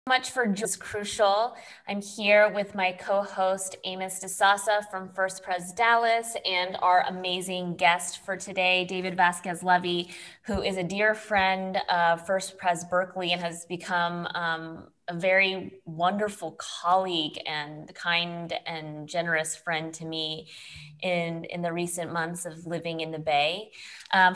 Much for just crucial. I'm here with my co-host Amos DeSasa from First Pres Dallas and our amazing guest for today, David Vásquez-Levy, who is a dear friend of First Pres Berkeley and has become a very wonderful colleague and kind and generous friend to me in the recent months of living in the Bay.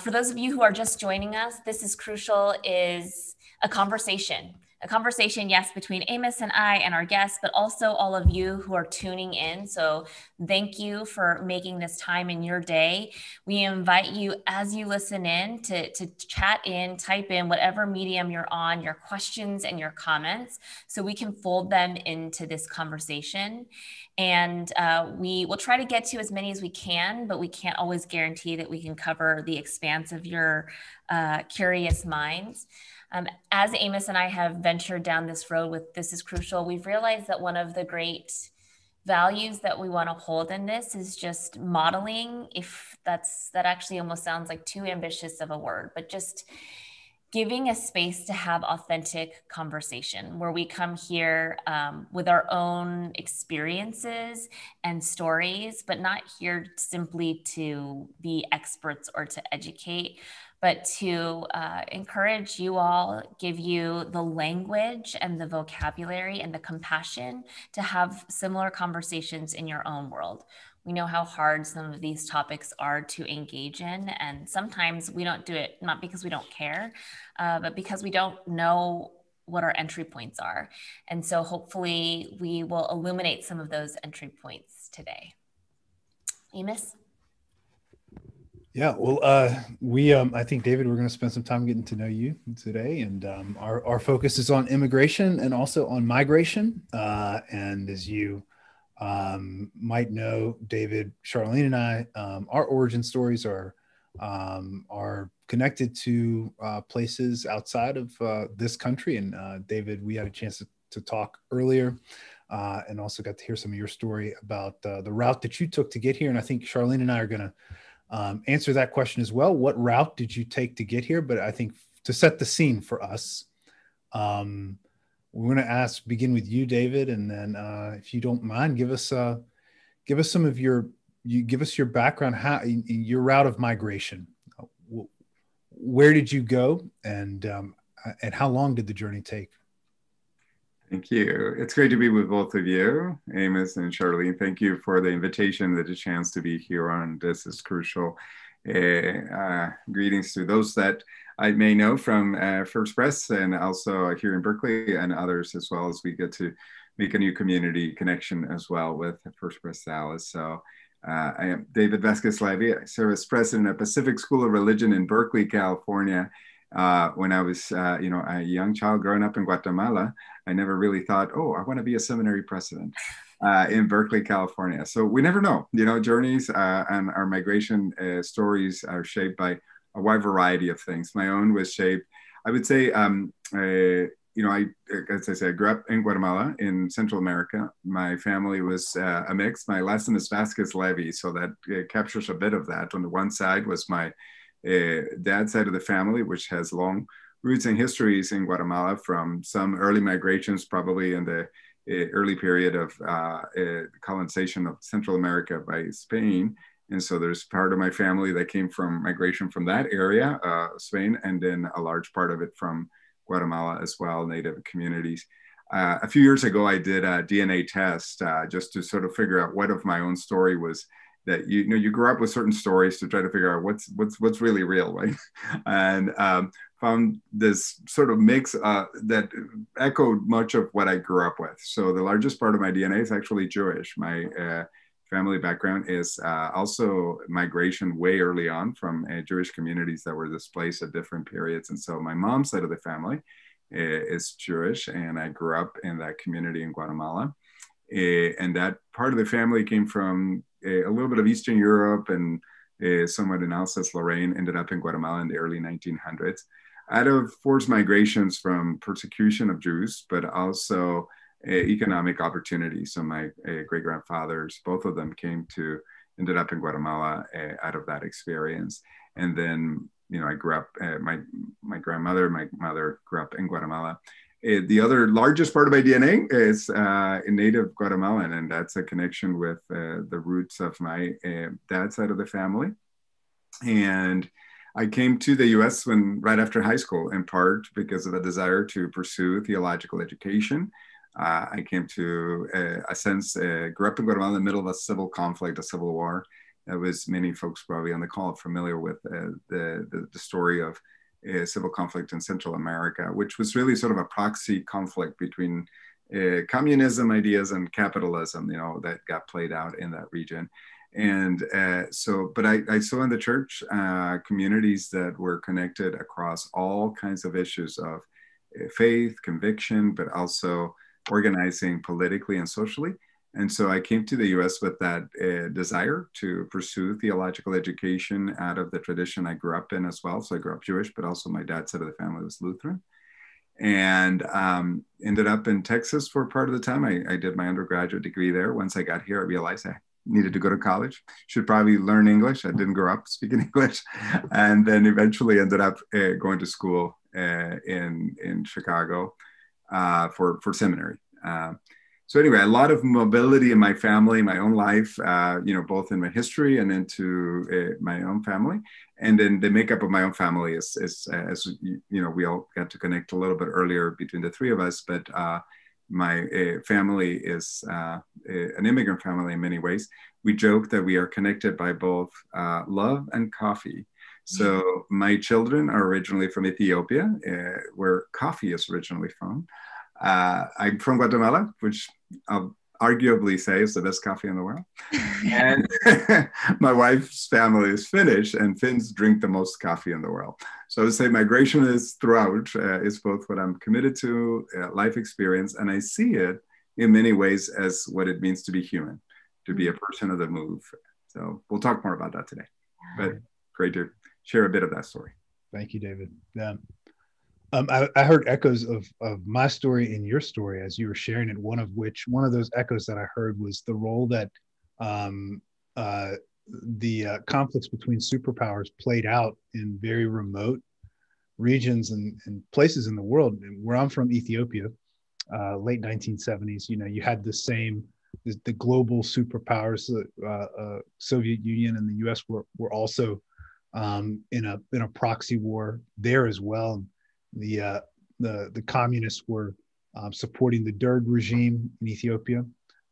For those of you who are just joining us, This is Crucial is a conversation, yes, between Amos and I and our guests, but also all of you who are tuning in. So thank you for making this time in your day. We invite you as you listen in to chat in, type in whatever medium you're on, your questions and your comments, so we can fold them into this conversation. And we will try to get to as many as we can, but we can't always guarantee that we can cover the expanse of your curious minds. As Amos and I have ventured down this road with This is Crucial, we've realized that one of the great values that we want to hold in this is just modeling, if that actually almost sounds like too ambitious of a word, but just giving a space to have authentic conversation where we come here with our own experiences and stories, but not here simply to be experts or to educate, but to encourage you all, give you the language and the vocabulary and the compassion to have similar conversations in your own world. We know how hard some of these topics are to engage in, and sometimes we don't do it, not because we don't care, but because we don't know what our entry points are. And so hopefully we will illuminate some of those entry points today. Amos? Yeah, well, I think, David, we're going to spend some time getting to know you today. And our focus is on immigration and also on migration. And as you might know, David, Charlene, and I, our origin stories are connected to places outside of this country. And David, we had a chance to talk earlier and also got to hear some of your story about the route that you took to get here. And I think Charlene and I are going to answer that question as well. What route did you take to get here? But I think to set the scene for us, we're going to begin with you, David, and then if you don't mind, give us some of your background, your route of migration. Where did you go, and how long did the journey take? Thank you. It's great to be with both of you, Amos and Charlene. Thank you for the invitation, the chance to be here on This is Crucial. Greetings to those that I may know from First Pres and also here in Berkeley, and others as well, as we get to make a new community connection as well with First Pres Dallas. So I am David Vásquez-Levy. I serve as president of Pacific School of Religion in Berkeley, California. When I was, a young child growing up in Guatemala, I never really thought, oh, I want to be a seminary president in Berkeley, California. So we never know, journeys and our migration stories are shaped by a wide variety of things. My own was shaped, I would say, as I said, I grew up in Guatemala in Central America. My family was a mix. My last name is Vásquez-Levy, so that captures a bit of that. On the one side was my dad's side of the family, which has long roots and histories in Guatemala from some early migrations, probably in the early period of colonization of Central America by Spain. And so there's part of my family that came from migration from that area, Spain, and then a large part of it from Guatemala as well, native communities. A few years ago, I did a DNA test just to sort of figure out what of my own story was that, you grew up with certain stories to try to figure out what's really real, right? And found this sort of mix that echoed much of what I grew up with. So the largest part of my DNA is actually Jewish. My family background is also migration way early on from Jewish communities that were displaced at different periods. And so my mom's side of the family is Jewish, and I grew up in that community in Guatemala. And that part of the family came from a little bit of Eastern Europe and somewhat in Alsace-Lorraine, ended up in Guatemala in the early 1900s. Out of forced migrations from persecution of Jews, but also economic opportunities. So my great-grandfathers, both of them ended up in Guatemala out of that experience. And then, I grew up, my grandmother, my mother grew up in Guatemala. The other largest part of my DNA is native Guatemalan, and that's a connection with the roots of my dad's side of the family. And I came to the US right after high school, in part because of a desire to pursue theological education. I came to grew up in Guatemala in the middle of a civil conflict, a civil war. That was, many folks probably on the call familiar with the story of civil conflict in Central America, which was really sort of a proxy conflict between communism ideas and capitalism, that got played out in that region. And but I saw in the church communities that were connected across all kinds of issues of faith, conviction, but also organizing politically and socially. And so I came to the US with that desire to pursue theological education out of the tradition I grew up in as well. So I grew up Jewish, but also my dad's side of the family was Lutheran. And ended up in Texas for part of the time. I did my undergraduate degree there. Once I got here, I realized I needed to go to college, should probably learn English. I didn't grow up speaking English. And then eventually ended up going to school in Chicago for seminary. So anyway, a lot of mobility in my family, my own life, both in my history and into my own family. And then the makeup of my own family is as we all got to connect a little bit earlier between the three of us, but my family is an immigrant family in many ways. We joke that we are connected by both love and coffee. So my children are originally from Ethiopia, where coffee is originally from. I'm from Guatemala, which I'll arguably say is the best coffee in the world. And my wife's family is Finnish, and Finns drink the most coffee in the world. So I would say migration is throughout, is both what I'm committed to, life experience, and I see it in many ways as what it means to be human, to be a person of the move. So we'll talk more about that today, but great to share a bit of that story. Thank you, David. Yeah. I heard echoes of my story in your story as you were sharing it. One of those echoes that I heard was the role that the conflicts between superpowers played out in very remote regions and places in the world. Where I'm from, Ethiopia, late 1970s, you had the global superpowers, Soviet Union and the US were also in a proxy war there as well. The communists were supporting the Derg regime in Ethiopia,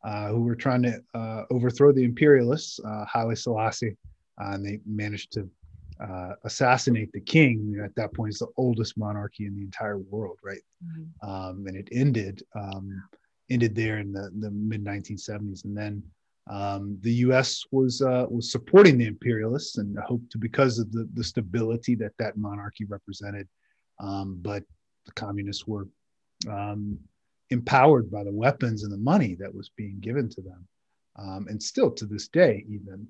who were trying to overthrow the imperialists, Haile Selassie, and they managed to assassinate the king. At that point, it's the oldest monarchy in the entire world, right? Mm-hmm. And it ended there in the mid 1970s, and then the U.S. was supporting the imperialists and hoped to, because of the stability that monarchy represented. But the communists were empowered by the weapons and the money that was being given to them. And still to this day, even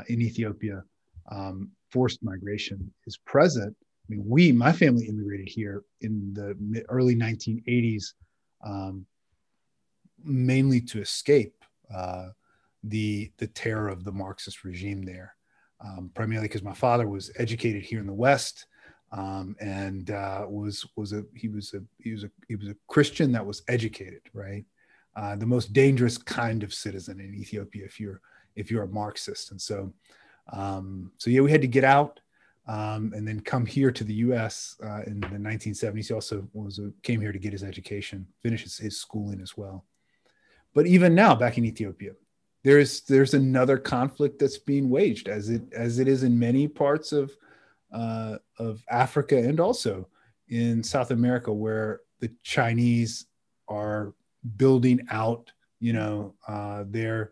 in Ethiopia, forced migration is present. I mean, my family immigrated here in the early 1980s, mainly to escape the terror of the Marxist regime there, primarily because my father was educated here in the West. And he was a Christian that was educated, right? The most dangerous kind of citizen in Ethiopia if you're a Marxist. And so yeah, we had to get out and then come here to the U.S. In the 1970s. He also came here to get his education, finish his schooling as well. But even now, back in Ethiopia, there's another conflict that's being waged, as it is in many parts of Africa and also in South America, where the Chinese are building out, their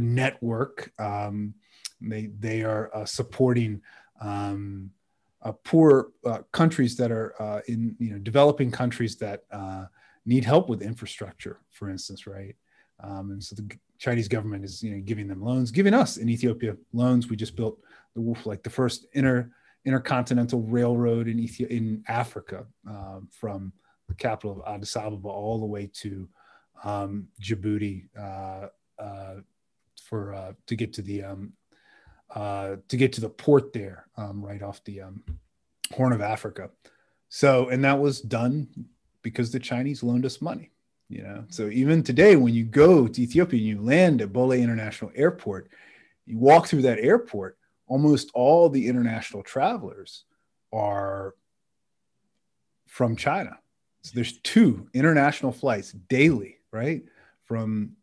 network. They are supporting poor countries that are in developing countries that need help with infrastructure, for instance, right? And so the Chinese government is giving them loans, giving us in Ethiopia loans. We just built the first intercontinental railroad in Africa, from the capital of Addis Ababa all the way to Djibouti, to get to the port there, right off the Horn of Africa. So, and that was done because the Chinese loaned us money, you know. So even today, when you go to Ethiopia and you land at Bole International Airport, you walk through that airport, almost all the international travelers are from China. So there's 2 international flights daily, right? From,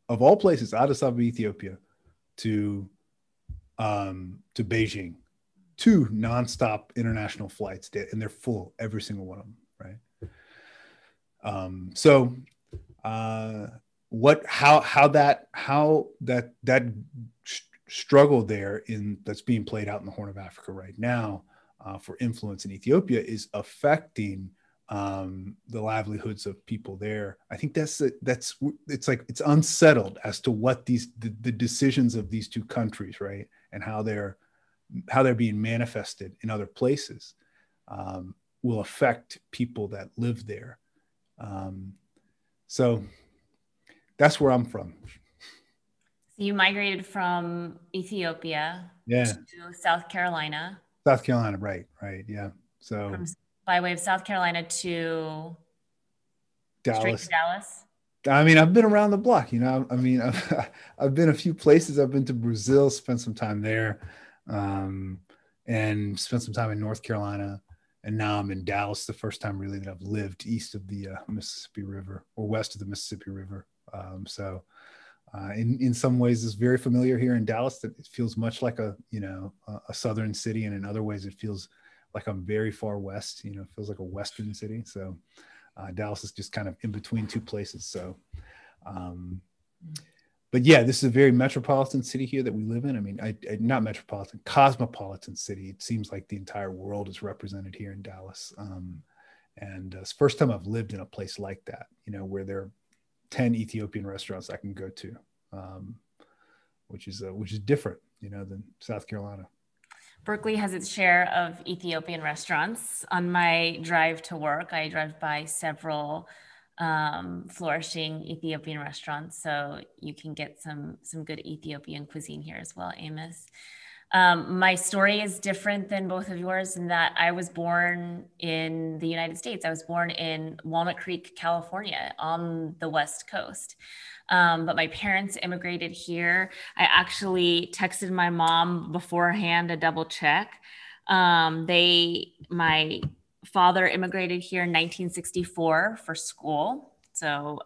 of all places, Addis Ababa, Ethiopia to Beijing. 2 nonstop international flights, and they're full, every single one of them, right? How that struggle there that's being played out in the Horn of Africa right now for influence in Ethiopia is affecting the livelihoods of people there. I think it's unsettled as to what the decisions of these 2 countries, right, and how they're being manifested in other places will affect people that live there. So that's where I'm from. You migrated from Ethiopia to South Carolina. South Carolina, right, yeah. So by way of South Carolina to Dallas. Straight to Dallas. I mean, I've been around the block, you know. I mean, I've been a few places. I've been to Brazil, spent some time there, and spent some time in North Carolina. And now I'm in Dallas, the first time really that I've lived east of the Mississippi River or west of the Mississippi River. In some ways, it's very familiar here in Dallas. That it feels much like a southern city, and in other ways, it feels like I'm very far west. You know, it feels like a western city. So Dallas is just kind of in between 2 places. So, but yeah, this is a very metropolitan city here that we live in. I mean, not metropolitan, cosmopolitan city. It seems like the entire world is represented here in Dallas. And it's the first time I've lived in a place like that, you know, where there are 10 Ethiopian restaurants I can go to, which is different, you know, than South Carolina. Berkeley has its share of Ethiopian restaurants. On my drive to work, I drive by several flourishing Ethiopian restaurants, so you can get some good Ethiopian cuisine here as well, Amos. My story is different than both of yours in that I was born in the United States. I was born in Walnut Creek, California, on the West Coast. But my parents immigrated here. I actually texted my mom beforehand to double check. My father immigrated here in 1964 for school. So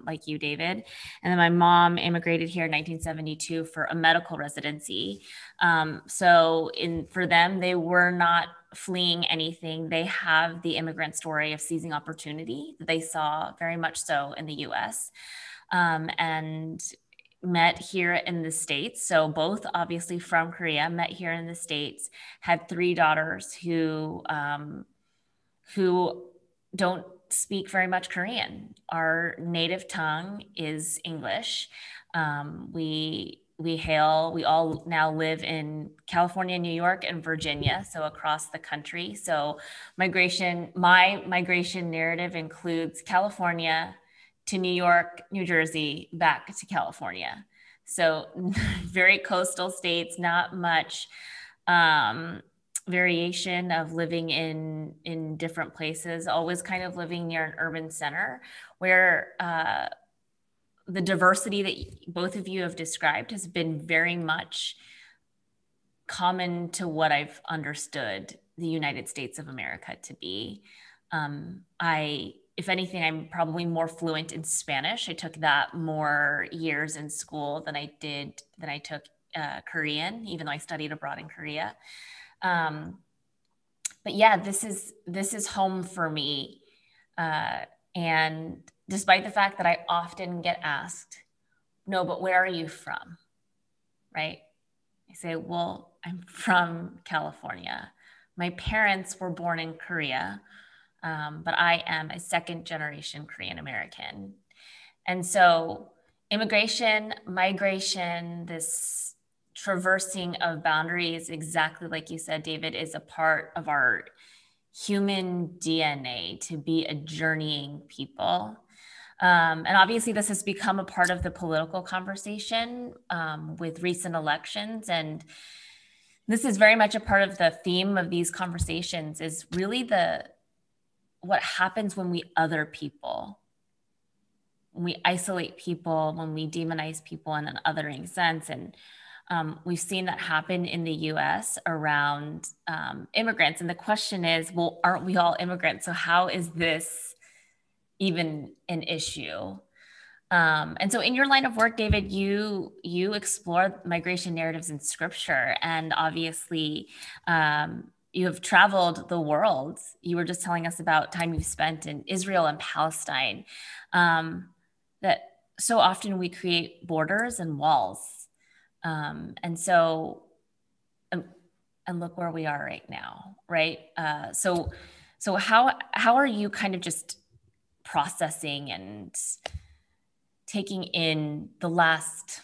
like you, David. And then my mom immigrated here in 1972 for a medical residency. For them, they were not fleeing anything. They have the immigrant story of seizing opportunity that they saw very much so in the US. And met here in the States. So both obviously from Korea, met here in the States, had 3 daughters who don't speak very much Korean. Our native tongue is English. We all now live in California, New York, and Virginia, so across the country. So my migration narrative includes California to New York, New Jersey, back to California. So very coastal states, not much variation of living in different places, always kind of living near an urban center where the diversity that both of you have described has been very much common to what I've understood the United States of America to be. If anything, I'm probably more fluent in Spanish. I took that more years in school than I took Korean, even though I studied abroad in Korea. But yeah, this is home for me. And despite the fact that I often get asked, no, but where are you from? Right? I say, well, I'm from California. My parents were born in Korea, but I am a 2nd generation Korean American. And so immigration, migration, this traversing of boundaries, exactly like you said, David, is a part of our human DNA to be a journeying people. And obviously this has become a part of the political conversation with recent elections. And this is very much a part of the theme of these conversations, is really the what happens when we other people, when we isolate people, when we demonize people in an othering sense. And we've seen that happen in the US around immigrants. And the question is, well, aren't we all immigrants? So how is this even an issue? And so in your line of work, David, you explore migration narratives in scripture, and obviously you have traveled the world. You were just telling us about time you've spent in Israel and Palestine, that so often we create borders and walls. And so, and look where we are right now, right? So how are you kind of just processing and taking in the last,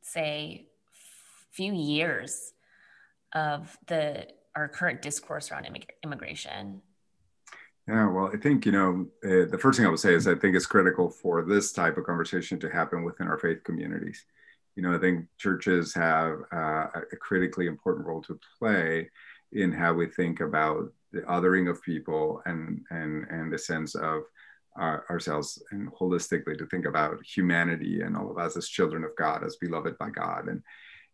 say, few years of our current discourse around immigration? Yeah, well, I think, the first thing I would say is I think it's critical for this type of conversation to happen within our faith communities. I think churches have a critically important role to play in how we think about the othering of people and the sense of ourselves, and holistically to think about humanity and all of us as children of God, as beloved by God.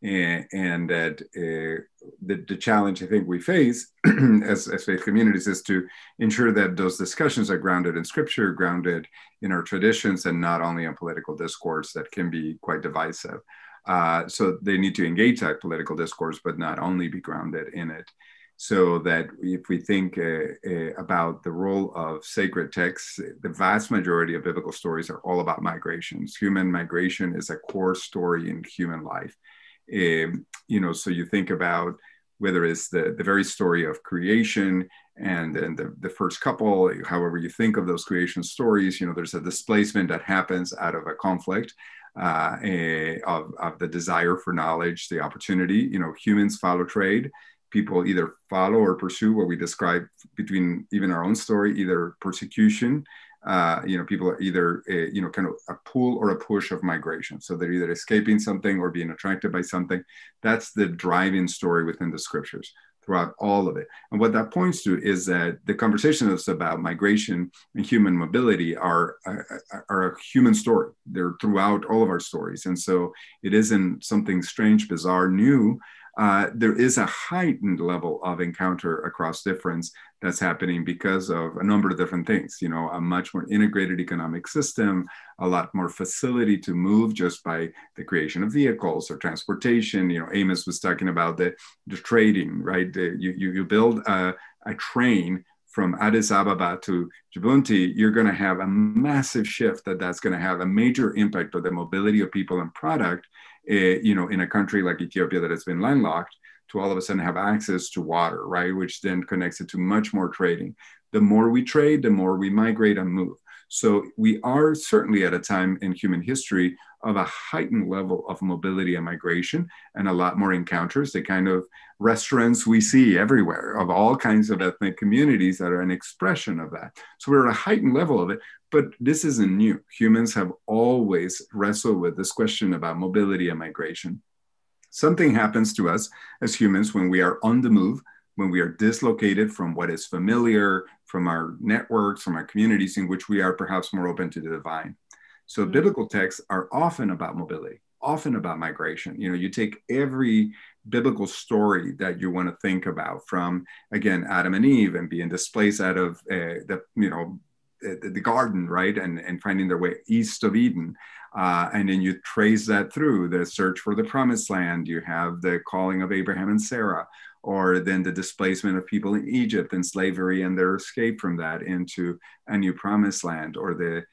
And that the challenge I think we face as faith communities is to ensure that those discussions are grounded in scripture, grounded in our traditions, and not only on political discourse that can be quite divisive. So they need to engage that political discourse, but not only be grounded in it. So that if we think about the role of sacred texts, the vast majority of biblical stories are all about migrations. Human migration is a core story in human life. So you think about whether it's the very story of creation and the first couple, however you think of those creation stories, there's a displacement that happens out of a conflict of the desire for knowledge, the opportunity. Humans follow trade. People either follow or pursue what we describe between even our own story, either persecution. People are either, kind of a pull or a push of migration. So they're either escaping something or being attracted by something. That's the driving story within the scriptures throughout all of it. And what that points to is that the conversations about migration and human mobility are a human story. They're throughout all of our stories. And so it isn't something strange, bizarre, new. There is a heightened level of encounter across difference that's happening because of a number of different things, a much more integrated economic system, a lot more facility to move just by the creation of vehicles or transportation. Amos was talking about the trading, right? You build a train from Addis Ababa to Djibouti, you're going to have a massive shift that's going to have a major impact on the mobility of people and product, in a country like Ethiopia that has been landlocked, to all of a sudden have access to water, right? Which then connects it to much more trading. The more we trade, the more we migrate and move. So we are certainly at a time in human history of a heightened level of mobility and migration, and a lot more encounters, the kind of restaurants we see everywhere of all kinds of ethnic communities that are an expression of that. So we're at a heightened level of it, but this isn't new. Humans have always wrestled with this question about mobility and migration. Something happens to us as humans when we are on the move, when we are dislocated from what is familiar, from our networks, from our communities in which we are perhaps more open to the divine. So biblical texts are often about mobility, often about migration. You take every biblical story that you want to think about, from, again, Adam and Eve and being displaced out of the garden, right? And finding their way east of Eden. And then you trace that through the search for the promised land. You have the calling of Abraham and Sarah, or then the displacement of people in Egypt and slavery and their escape from that into a new promised land, or the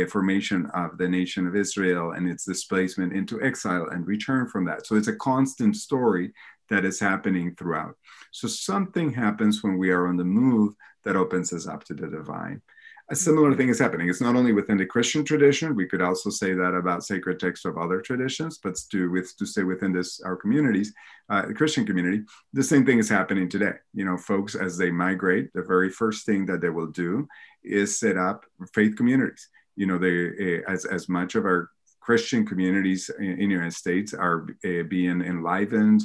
formation of the nation of Israel and its displacement into exile and return from that. So it's a constant story that is happening throughout. So something happens when we are on the move that opens us up to the divine. A similar thing is happening. It's not only within the Christian tradition. We could also say that about sacred texts of other traditions, but to stay within our communities, the Christian community, the same thing is happening today. Folks, as they migrate, the very first thing that they will do is set up faith communities. As much of our Christian communities in the United States are being enlivened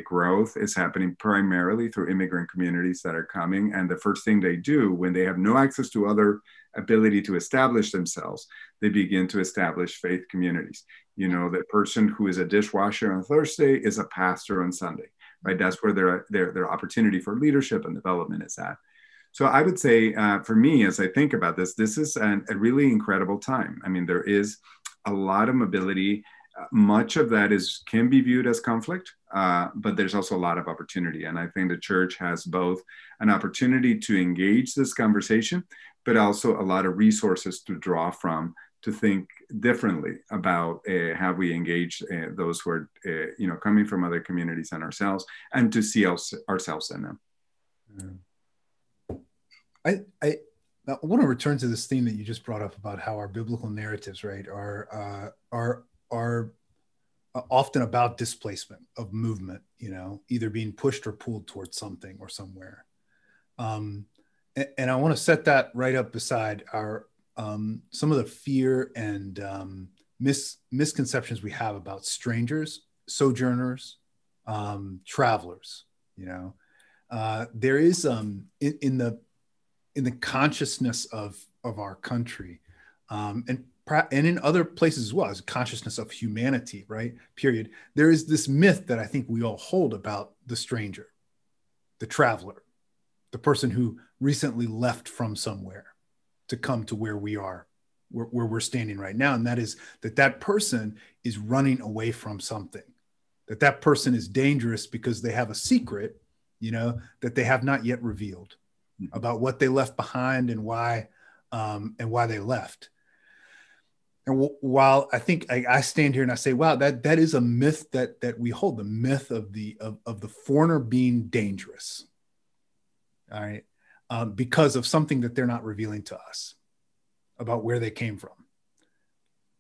growth is happening primarily through immigrant communities that are coming. And the first thing they do when they have no access to other ability to establish themselves, they begin to establish faith communities. You know, the person who is a dishwasher on Thursday is a pastor on Sunday, right? That's where their opportunity for leadership and development is at. So I would say for me, as I think about this, this is a really incredible time. I mean, there is a lot of mobility. Much of that can be viewed as conflict, but there's also a lot of opportunity. And I think the church has both an opportunity to engage this conversation, but also a lot of resources to draw from to think differently about how we engage those who are, coming from other communities and ourselves, and to see ourselves in them. I want to return to this theme that you just brought up about how our biblical narratives, right, are often about displacement of movement, either being pushed or pulled towards something or somewhere. And I want to set that right up beside our some of the fear and misconceptions we have about strangers, sojourners, travelers. There is in the consciousness of our country, and in other places as well, as consciousness of humanity, right? Period. There is this myth that I think we all hold about the stranger, the traveler, the person who recently left from somewhere to come to where we are, where we're standing right now. And that is that person is running away from something, that person is dangerous because they have a secret, that they have not yet revealed about what they left behind and why they left. And while I think I stand here and I say, wow, that is a myth that we hold, the myth of the foreigner being dangerous. All right. Because of something that they're not revealing to us about where they came from.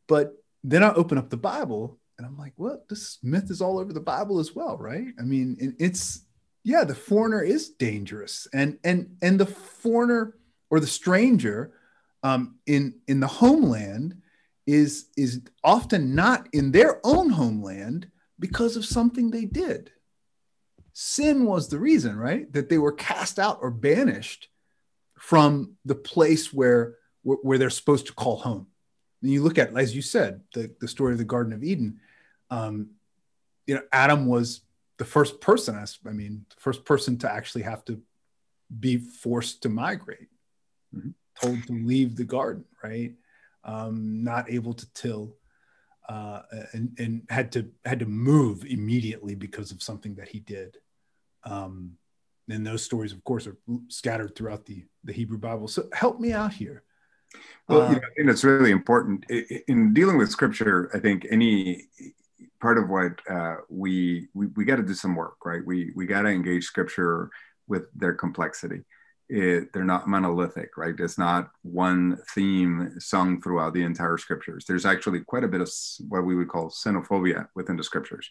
But then I open up the Bible and I'm like, well, this myth is all over the Bible as well, right? I mean, the foreigner is dangerous. And the foreigner or the stranger in the homeland is often not in their own homeland because of something they did. Sin was the reason, right? That they were cast out or banished from the place where they're supposed to call home. And you look at, as you said, the story of the Garden of Eden. Adam was the first person, the first person to actually have to be forced to migrate, told to leave the garden, right? Not able to till, and had to move immediately because of something that he did. And those stories, of course, are scattered throughout the Hebrew Bible. So help me out here. Well, I think that's really important in dealing with Scripture. I think any part of what we got to do some work, right? We got to engage Scripture with their complexity. They're not monolithic, right? There's not one theme sung throughout the entire Scriptures. There's actually quite a bit of what we would call xenophobia within the Scriptures.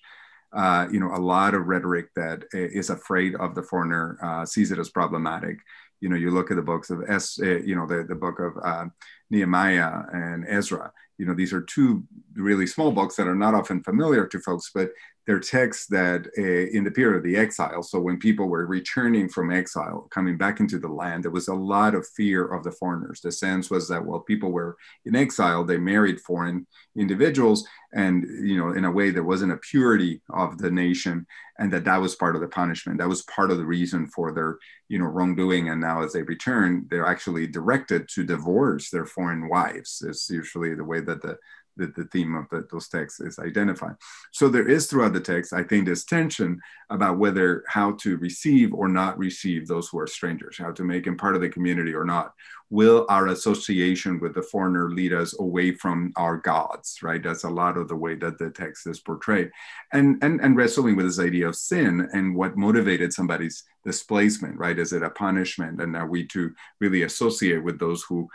A lot of rhetoric that is afraid of the foreigner, sees it as problematic. You look at the books of the book of Nehemiah and Ezra. These are two really small books that are not often familiar to folks, but they're texts that in the period of the exile, so when people were returning from exile, coming back into the land, there was a lot of fear of the foreigners. The sense was that while people were in exile, they married foreign individuals, and in a way there wasn't a purity of the nation, and that was part of the punishment. That was part of the reason for their wrongdoing. And now as they return, they're actually directed to divorce their foreign wives. It's usually the way that the theme of those texts is identified. So there is throughout the text, I think, this tension about how to receive or not receive those who are strangers, how to make them part of the community or not. Will our association with the foreigner lead us away from our gods, right? That's a lot of the way that the text is portrayed. And wrestling with this idea of sin and what motivated somebody's displacement, right? Is it a punishment? And are we to really associate with those who,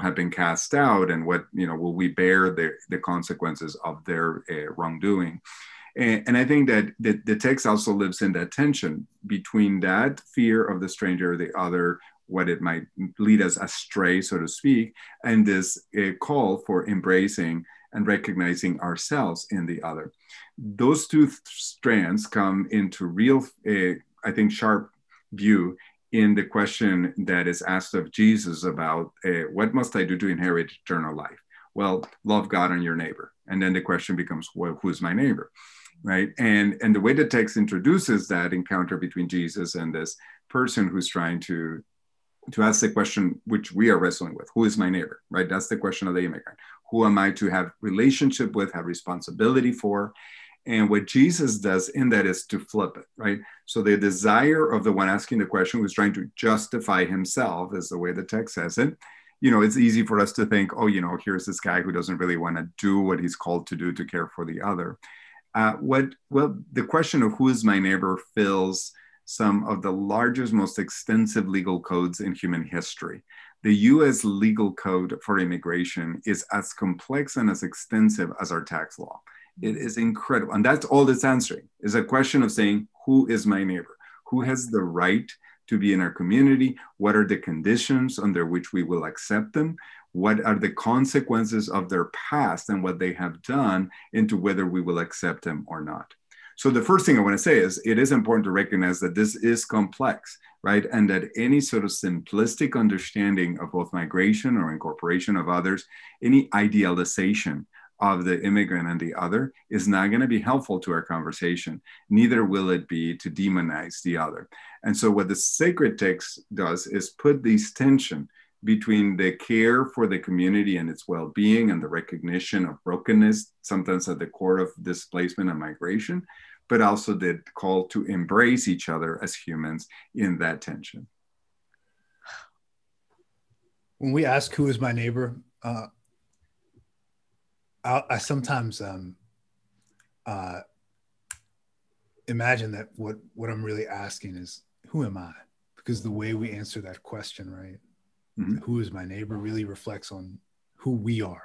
have been cast out, and what, will we bear the consequences of their wrongdoing? And I think that the text also lives in that tension between that fear of the stranger, the other, what it might lead us astray, so to speak, and this call for embracing and recognizing ourselves in the other. Those two strands come into real, I think, sharp view in the question that is asked of Jesus about what must I do to inherit eternal life? Well, love God and your neighbor. And then the question becomes, well, who's my neighbor? Right? And the way the text introduces that encounter between Jesus and this person who's trying to ask the question which we are wrestling with, who is my neighbor, right? That's the question of the immigrant. Who am I to have relationship with, have responsibility for? And what Jesus does in that is to flip it, right? So the desire of the one asking the question who's trying to justify himself is the way the text says it. You know, it's easy for us to think, oh, you know, here's this guy who doesn't really want to do what he's called to do to care for the other. Well, the question of who is my neighbor fills some of the largest, most extensive legal codes in human history. The US legal code for immigration is as complex and as extensive as our tax law. It is incredible. And that's all it's answering, is a question of saying, who is my neighbor? Who has the right to be in our community? What are the conditions under which we will accept them? What are the consequences of their past and what they have done into whether we will accept them or not? So the first thing I want to say is it is important to recognize that this is complex, right? And that any sort of simplistic understanding of both migration or incorporation of others, any idealization of the immigrant and the other is not going to be helpful to our conversation. Neither will it be to demonize the other. And so what the sacred text does is put this tension between the care for the community and its well-being and the recognition of brokenness, sometimes at the core of displacement and migration, but also the call to embrace each other as humans in that tension. When we ask who is my neighbor, I sometimes imagine that what I'm really asking is, who am I? Because the way we answer that question, right? Mm-hmm. Who is my neighbor really reflects on who we are.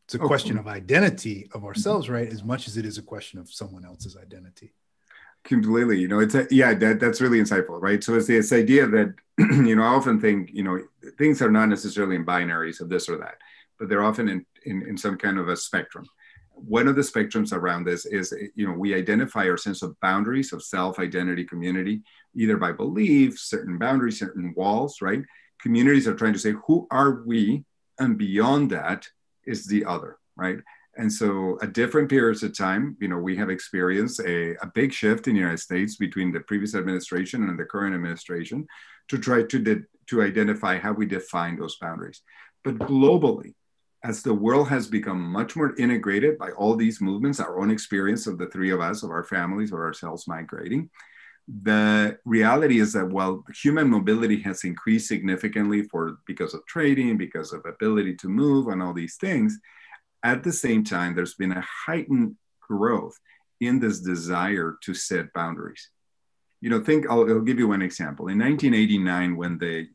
It's a question of identity of ourselves, right? As much as it is a question of someone else's identity. Completely. You know, that's really insightful, right? So it's this idea that, you know, I often think, you know, things are not necessarily in binaries of this or that, but they're often in some kind of a spectrum. One of the spectrums around this is, you know, we identify our sense of boundaries of self-identity, community, either by belief, certain boundaries, certain walls, right? Communities are trying to say, who are we? And beyond that is the other, right? And so at different periods of time, you know, we have experienced a big shift in the United States between the previous administration and the current administration to try to identify how we define those boundaries. But globally, as the world has become much more integrated by all these movements, our own experience of the three of us, of our families or ourselves migrating, the reality is that while human mobility has increased significantly because of trading, because of ability to move and all these things, at the same time, there's been a heightened growth in this desire to set boundaries. You know, I'll give you one example. In 1989, when the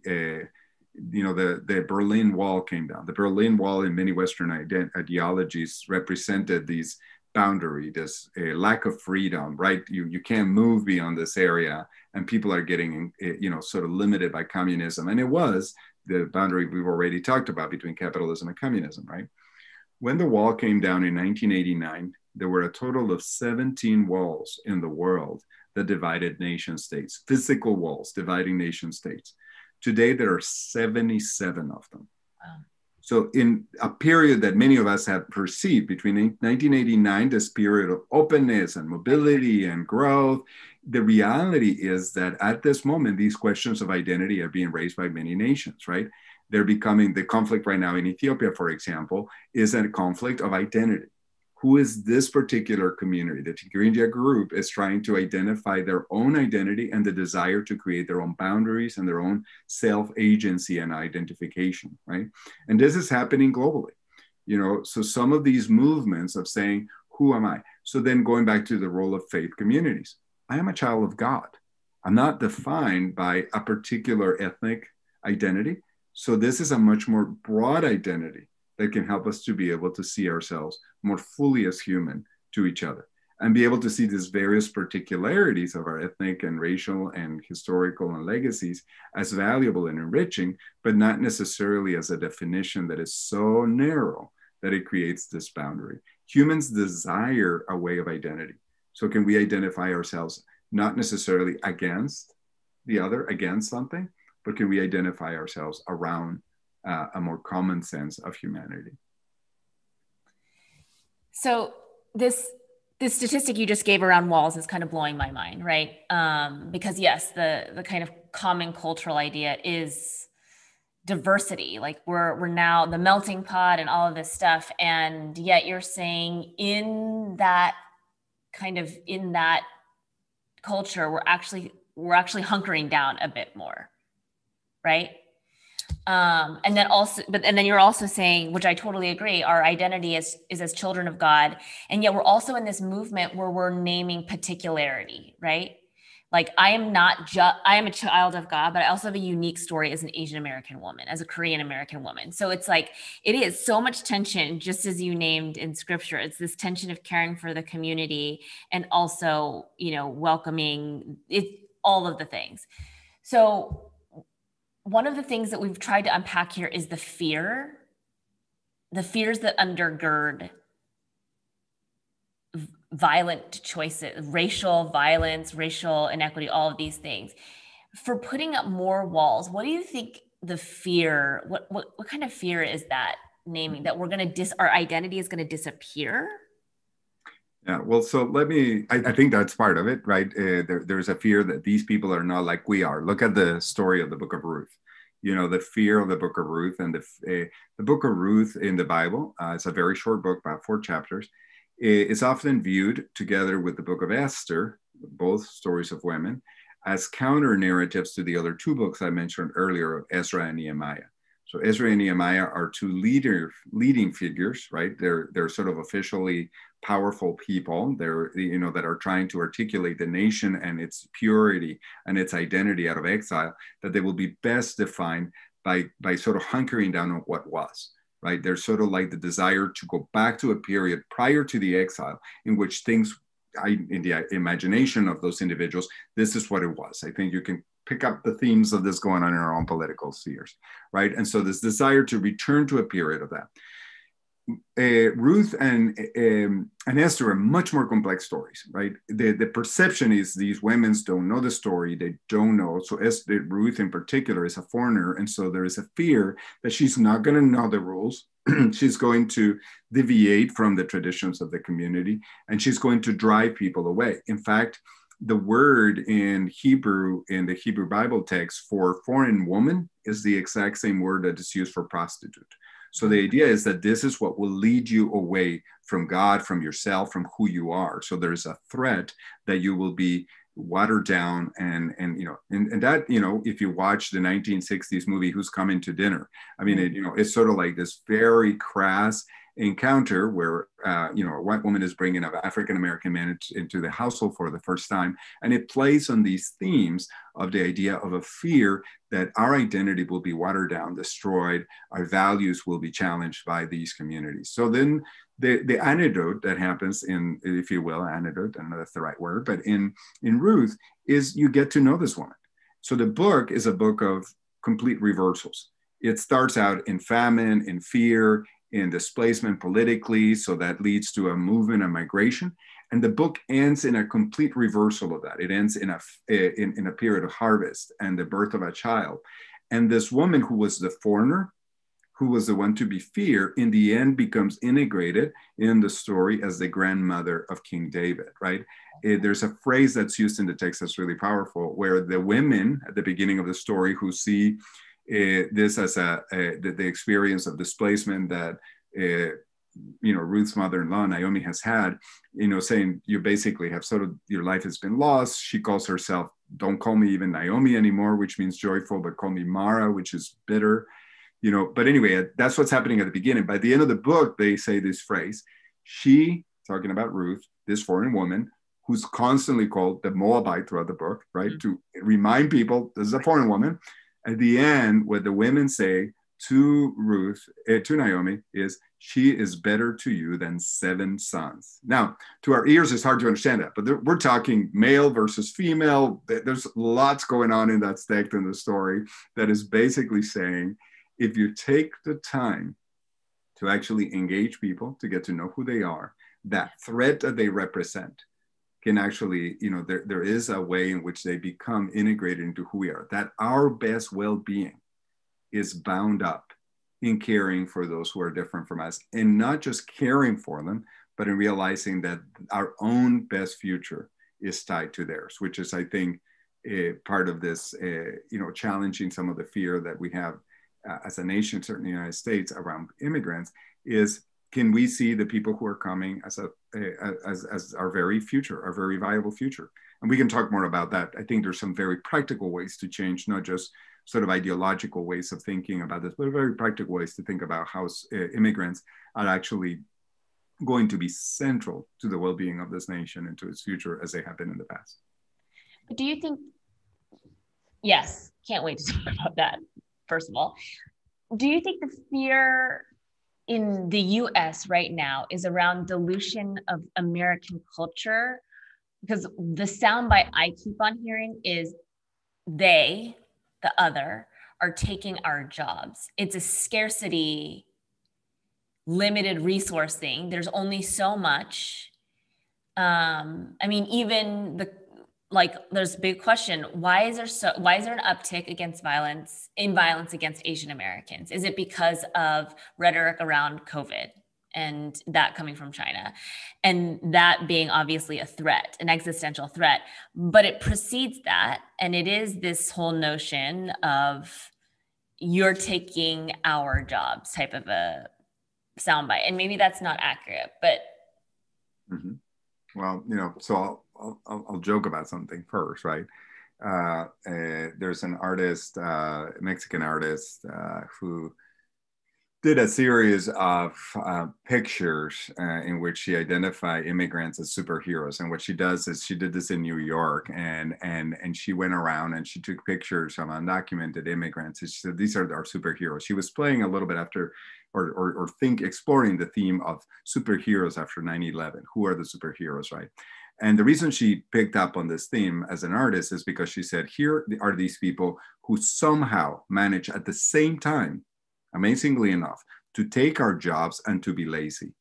Berlin Wall came down, the Berlin Wall in many Western ideologies represented these boundary, this lack of freedom, right? You can't move beyond this area, and people are getting, you know, sort of limited by communism. And it was the boundary we've already talked about between capitalism and communism, right? When the wall came down in 1989, there were a total of 17 walls in the world that divided nation states, physical walls dividing nation states. Today, there are 77 of them. Wow. So in a period that many of us have perceived between 1989, this period of openness and mobility and growth, the reality is that at this moment, these questions of identity are being raised by many nations, right? They're becoming, the conflict right now in Ethiopia, for example, is a conflict of identity. Who is this particular community? The Tigrinya group is trying to identify their own identity and the desire to create their own boundaries and their own self-agency and identification, right? And this is happening globally. You know, so some of these movements of saying, who am I? So then going back to the role of faith communities, I am a child of God. I'm not defined by a particular ethnic identity. So this is a much more broad identity that can help us to be able to see ourselves more fully as human to each other and be able to see these various particularities of our ethnic and racial and historical and legacies as valuable and enriching, but not necessarily as a definition that is so narrow that it creates this boundary. Humans desire a way of identity. So can we identify ourselves not necessarily against the other, against something, but can we identify ourselves around a more common sense of humanity? So this statistic you just gave around walls is kind of blowing my mind, right? Because yes, the kind of common cultural idea is diversity. Like we're now the melting pot and all of this stuff. And yet you're saying in that culture, we're actually hunkering down a bit more, right? And then you're also saying, which I totally agree, our identity is as children of God. And yet we're also in this movement where we're naming particularity, right? Like I am a child of God, but I also have a unique story as an Asian American woman, as a Korean American woman. So it's like, it is so much tension, just as you named in scripture. It's this tension of caring for the community and also, welcoming it, all of the things. So one of the things that we've tried to unpack here is the fears that undergird violent choices, racial violence, racial inequity, all of these things. For putting up more walls, what do you think the fear, what kind of fear is that naming, that our identity is going to disappear? Yeah, well, so I think that's part of it, right? There's a fear that these people are not like we are. Look at the story of the book of Ruth. The fear of the book of Ruth, and the book of Ruth in the Bible. It's a very short book, about 4 chapters. It's often viewed together with the book of Esther, both stories of women, as counter narratives to the other 2 books I mentioned earlier of Ezra and Nehemiah. So Ezra and Nehemiah are 2 leading figures, right? They're sort of officially powerful people. They're, that are trying to articulate the nation and its purity and its identity out of exile, that they will be best defined by sort of hunkering down on what was, right? They're sort of like the desire to go back to a period prior to the exile in which things, in the imagination of those individuals, this is what it was. I think you can pick up the themes of this going on in our own political spheres, right? And so this desire to return to a period of that. Ruth and Esther are much more complex stories, right? The perception is these women don't know the story, they don't know. So Ruth in particular is a foreigner, and so there is a fear that she's not going to know the rules. She's going to deviate from the traditions of the community, and she's going to drive people away. In fact, the word in Hebrew, in the Hebrew Bible text for foreign woman, is the exact same word that is used for prostitute. So the idea is that this is what will lead you away from God, from yourself, from who you are. So there's a threat that you will be watered down, and that, if you watch the 1960s movie Who's Coming to Dinner, I mean, it's sort of like this very crass encounter where a white woman is bringing an African-American man into the household for the first time, and it plays on these themes of the idea of a fear that our identity will be watered down, destroyed, our values will be challenged by these communities. So then the antidote that happens in, if you will, antidote, I don't know if that's the right word, but in Ruth, is you get to know this woman. So the book is a book of complete reversals. It starts out in famine, in fear, in displacement politically, so that leads to a movement of migration. And the book ends in a complete reversal of that. It ends in a period of harvest and the birth of a child. And this woman who was the foreigner, who was the one to be feared, in the end becomes integrated in the story as the grandmother of King David, right? There's a phrase that's used in the text that's really powerful, where the women at the beginning of the story who see this as the experience of displacement that Ruth's mother-in-law Naomi has had, saying you basically have sort of, your life has been lost. She calls herself, don't call me even Naomi anymore, which means joyful, but call me Mara, which is bitter. But anyway, that's what's happening at the beginning. By the end of the book, they say this phrase, she, talking about Ruth, this foreign woman, who's constantly called the Moabite throughout the book, right? Mm-hmm. To remind people, this is a foreign woman. At the end, what the women say to Ruth, to Naomi, is, she is better to you than 7 sons. Now, to our ears, it's hard to understand that, but we're talking male versus female. There's lots going on in that text in the story that is basically saying, if you take the time to actually engage people, to get to know who they are, that threat that they represent can actually, there is a way in which they become integrated into who we are, that our best well-being is bound up in caring for those who are different from us, and not just caring for them, but in realizing that our own best future is tied to theirs, which is, I think, part of this, challenging some of the fear that we have as a nation, certainly in the United States, around immigrants, is can we see the people who are coming as our very future, our very viable future? And we can talk more about that. I think there's some very practical ways to change, not just sort of ideological ways of thinking about this, but very practical ways to think about how immigrants are actually going to be central to the well-being of this nation and to its future as they have been in the past. Do you think, yes, can't wait to talk about that, first of all. Do you think the fear in the US right now is around dilution of American culture? Because the soundbite I keep on hearing is they, the other, are taking our jobs. It's a scarcity, limited resource thing. There's only so much. Even there's a big question. Why is there an uptick against violence against Asian Americans? Is it because of rhetoric around COVID and that coming from China, and that being obviously a threat, an existential threat? But it precedes that, and it is this whole notion of you're taking our jobs type of a soundbite. And maybe that's not accurate, but. Mm-hmm. Well, so I'll joke about something first, right? There's an artist, Mexican artist, who did a series of pictures in which she identified immigrants as superheroes. And what she does is, she did this in New York, and she went around and she took pictures of undocumented immigrants. And she said, these are our superheroes. She was playing a little bit after, exploring the theme of superheroes after 9/11. Who are the superheroes, right? And the reason she picked up on this theme as an artist is because she said, here are these people who somehow manage at the same time, amazingly enough, to take our jobs and to be lazy,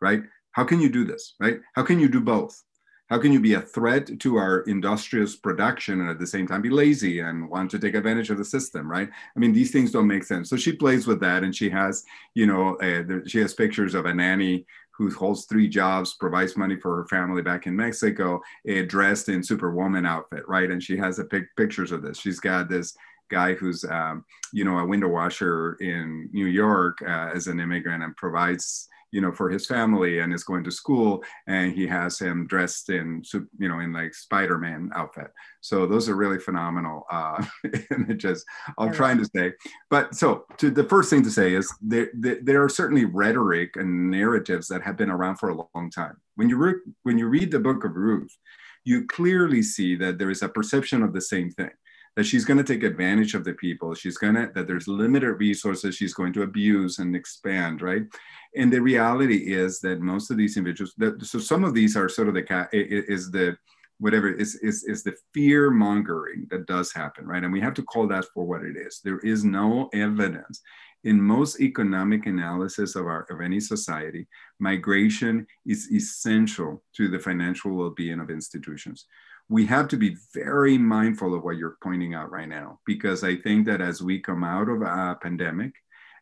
right? How can you do this, right? How can you do both? How can you be a threat to our industrious production and at the same time be lazy and want to take advantage of the system, right? I mean, these things don't make sense. So she plays with that, and she has, she has pictures of a nanny who holds 3 jobs, provides money for her family back in Mexico, dressed in Superwoman outfit, right? And she has pictures of this. She's got this guy who's, a window washer in New York as an immigrant, and provides, for his family, and is going to school, and he has him dressed in, in like Spider-Man outfit. So those are really phenomenal images. I'm trying to say, but so the first thing to say is there are certainly rhetoric and narratives that have been around for a long time. When you read the book of Ruth, you clearly see that there is a perception of the same thing, that she's going to take advantage of the people. That there's limited resources she's going to abuse and expand, right? And the reality is that most of these individuals, so some of these are sort of the fear mongering that does happen, right? And we have to call that for what it is. There is no evidence in most economic analysis of any society. Migration is essential to the financial well-being of institutions. We have to be very mindful of what you're pointing out right now, because I think that as we come out of a pandemic,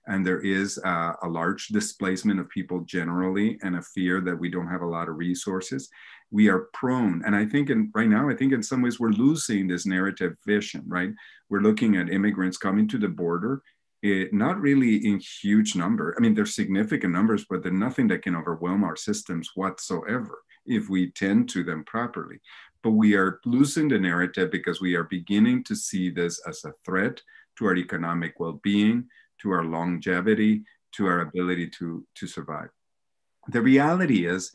and there is a large displacement of people generally, and a fear that we don't have a lot of resources, we are prone. And I think right now, in some ways we're losing this narrative vision, right? We're looking at immigrants coming to the border, not really in huge number. I mean, there's significant numbers, but they're nothing that can overwhelm our systems whatsoever if we tend to them properly. But we are losing the narrative because we are beginning to see this as a threat to our economic well-being, to our longevity, to our ability to survive. The reality is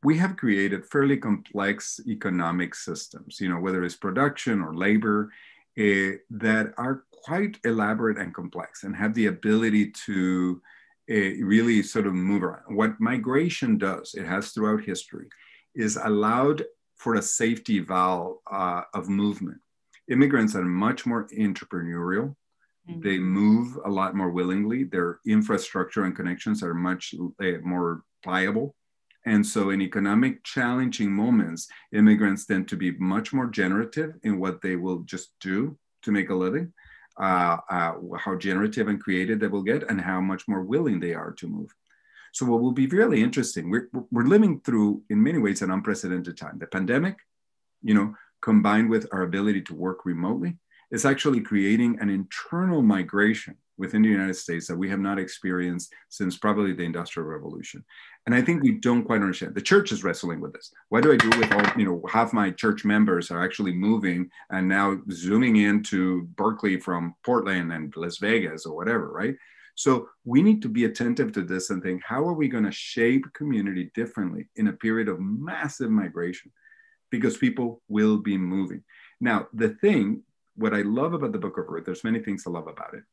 we have created fairly complex economic systems, whether it's production or labor, that are quite elaborate and complex and have the ability to really sort of move around. What migration does, it has throughout history, is allowed for a safety valve of movement. Immigrants are much more entrepreneurial. They move a lot more willingly. Their infrastructure and connections are much more pliable. And so in economic challenging moments, immigrants tend to be much more generative in what they will just do to make a living, how generative and creative they will get, and how much more willing they are to move. So what will be really interesting, we're living through, in many ways, an unprecedented time. The pandemic, combined with our ability to work remotely, is actually creating an internal migration within the United States that we have not experienced since probably the Industrial Revolution. And I think we don't quite understand. The church is wrestling with this. What do I do with all, half my church members are actually moving and now zooming into Berkeley from Portland and Las Vegas or whatever, right? So we need to be attentive to this and think, how are we going to shape community differently in a period of massive migration? Because people will be moving. Now, what I love about the book of Ruth, there's many things I love about it,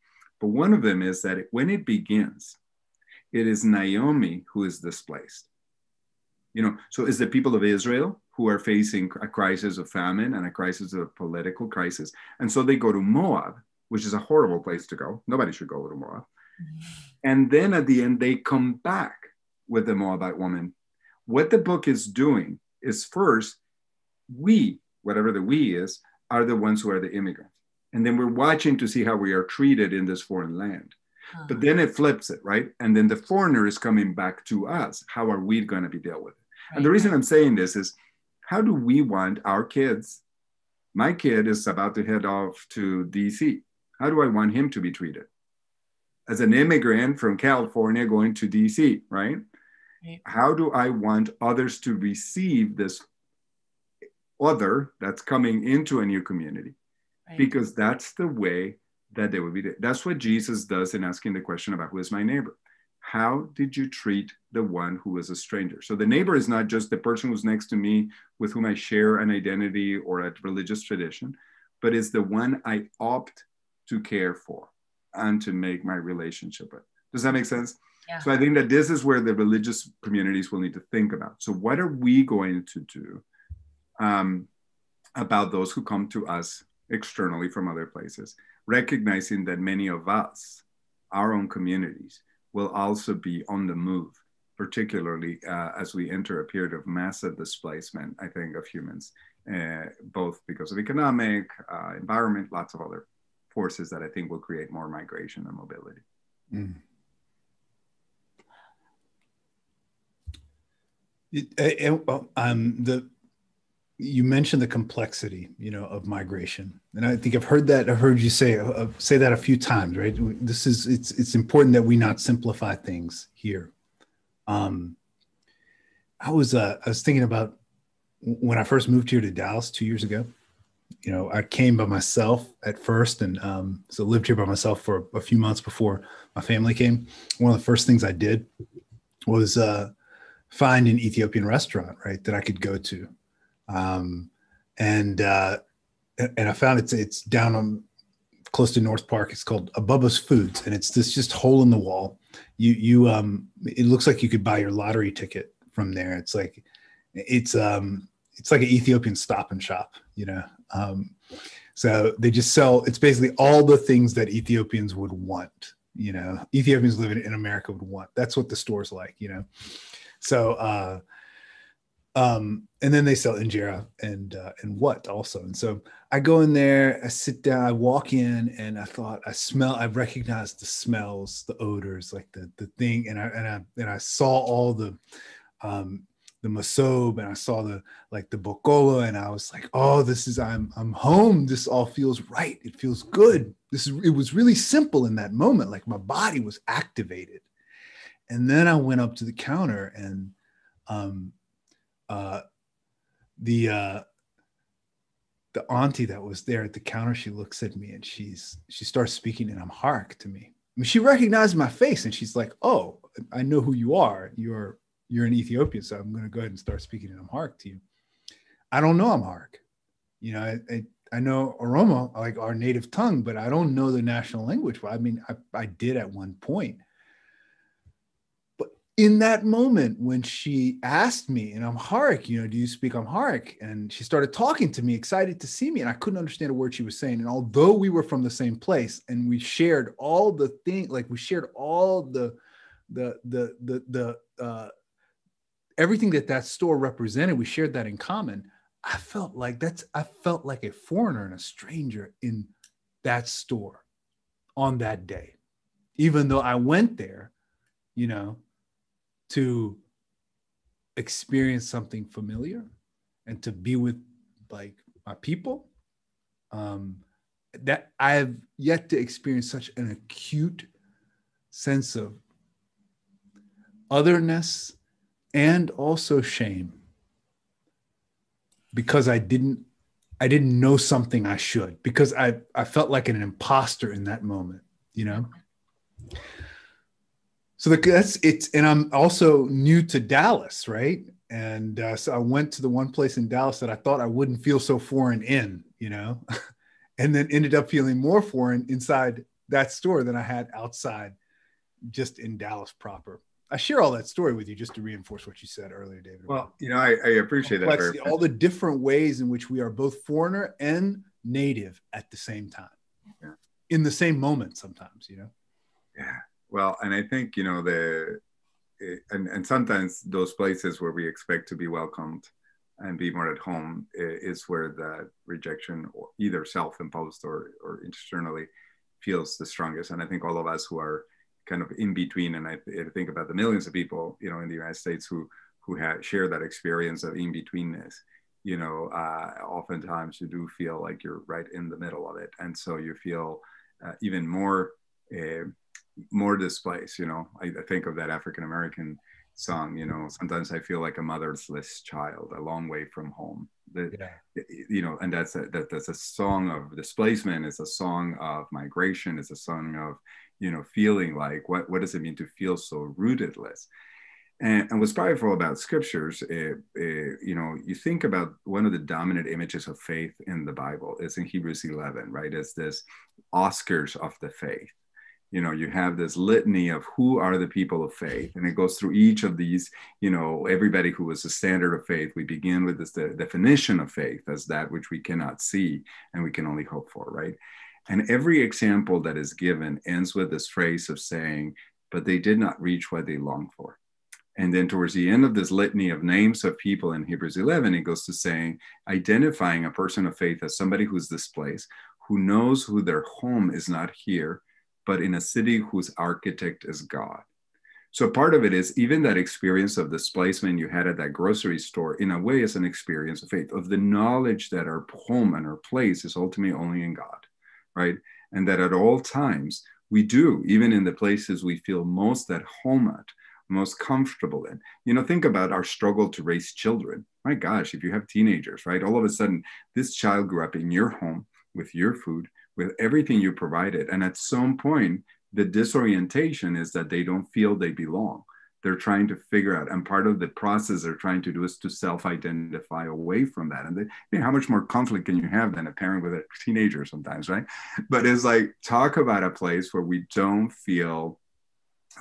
but one of them is that when it begins, it is Naomi who is displaced. So it's the people of Israel who are facing a crisis of famine and a crisis of political crisis. And so they go to Moab, which is a horrible place to go. Nobody should go to Moab. And then at the end, they come back with the Moabite woman. What the book is doing is first, we, whatever the we is, are the ones who are the immigrants. And then we're watching to see how we are treated in this foreign land. But then it flips it, right? And then the foreigner is coming back to us. How are we going to be dealt with it? Right. And the reason I'm saying this is, how do we want our kids? My kid is about to head off to DC. How do I want him to be treated? As an immigrant from California going to DC, right? How do I want others to receive this other that's coming into a new community? Right. Because that's the way that they would be. That's what Jesus does in asking the question about who is my neighbor. How did you treat the one who is a stranger? So the neighbor is not just the person who's next to me with whom I share an identity or a religious tradition, but it's the one I opt to care for and to make my relationship with. Does that make sense? Yeah. So I think that this is where the religious communities will need to think about. So what are we going to do about those who come to us externally from other places, recognizing that many of us, our own communities, will also be on the move, particularly as we enter a period of massive displacement, I think, of humans, both because of economic, environment, lots of other forces that I think will create more migration and mobility. You mentioned the complexity, of migration, and I think I've heard you say that a few times, right? It's important that we not simplify things here. I was thinking about when I first moved here to Dallas 2 years ago. I came by myself at first, and so lived here by myself for a few months before my family came. One of the first things I did was find an Ethiopian restaurant, right, that I could go to. And I found it's down on close to North Park. It's called Abubba's Foods, and it's this just hole in the wall. It looks like you could buy your lottery ticket from there. It's like an Ethiopian Stop and Shop, so they just sell. It's basically all the things that Ethiopians would want. Ethiopians living in America would want. That's what the store's like. So. And then they sell injera and what also. And so I go in there, I sit down, I walk in, and I recognized the smells, the odors, like the thing. And I saw all the masob, and I saw the bokola, and I was like, oh, I'm home. This all feels right. It feels good. It was really simple in that moment. Like my body was activated. And then I went up to the counter, and the auntie that was there at the counter, she looks at me and she starts speaking in Amharic to me. I mean, she recognized my face, and she's like, "Oh, I know who you are. You're an Ethiopian, so I'm going to go ahead and start speaking in Amharic to you." I don't know Amharic. I know Oromo, like our native tongue, but I don't know the national language. Well, I mean, I did at one point. in that moment when she asked me in Amharic, do you speak Amharic? And she started talking to me, excited to see me. And I couldn't understand a word she was saying. And although we were from the same place and we shared all the things, like we shared all the everything that store represented, we shared that in common. I felt like a foreigner and a stranger in that store on that day, even though I went there, to experience something familiar and to be with like my people, that I have yet to experience such an acute sense of otherness and also shame because I didn't know something I should, because I felt like an imposter in that moment, So that's it. And I'm also new to Dallas, right? And so I went to the one place in Dallas that I thought I wouldn't feel so foreign in, and then ended up feeling more foreign inside that store than I had outside just in Dallas proper. I share all that story with you just to reinforce what you said earlier, David. Well, I appreciate that very much. All the different ways in which we are both foreigner and native at the same time, in the same moment sometimes, Yeah. Well, and I think, and sometimes those places where we expect to be welcomed and be more at home is where the rejection, or either self-imposed or externally, feels the strongest. And I think all of us who are kind of in between, and I think about the millions of people, in the United States who share that experience of in-betweenness, oftentimes you do feel like you're right in the middle of it. And so you feel even more displaced. I think of that African-American song, sometimes I feel like a motherless child, a long way from home. And that's a song of displacement. It's a song of migration. It's a song of, feeling like, what does it mean to feel so rootedless? And what's powerful about scriptures, you think about one of the dominant images of faith in the Bible is in Hebrews 11, right? It's this Oscars of the faith. You have this litany of who are the people of faith, and it goes through each of these, everybody who was the standard of faith. We begin with this, the definition of faith as that which we cannot see and we can only hope for, right? And every example that is given ends with this phrase of saying, but they did not reach what they longed for. And then towards the end of this litany of names of people in Hebrews 11, it goes to saying, identifying a person of faith as somebody who's displaced, who knows who their home is not here, but in a city whose architect is God. So part of it is even that experience of displacement you had at that grocery store, in a way, is an experience of faith, of the knowledge that our home and our place is ultimately only in God, right? And that at all times we do, even in the places we feel most at home at, most comfortable in. Think about our struggle to raise children. My gosh, if you have teenagers, right? All of a sudden, this child grew up in your home with your food, with everything you provided. And at some point, the disorientation is that they don't feel they belong. They're trying to figure out, and part of the process they're trying to do is to self-identify away from that. And how much more conflict can you have than a parent with a teenager sometimes, right? But it's like, talk about a place where we don't feel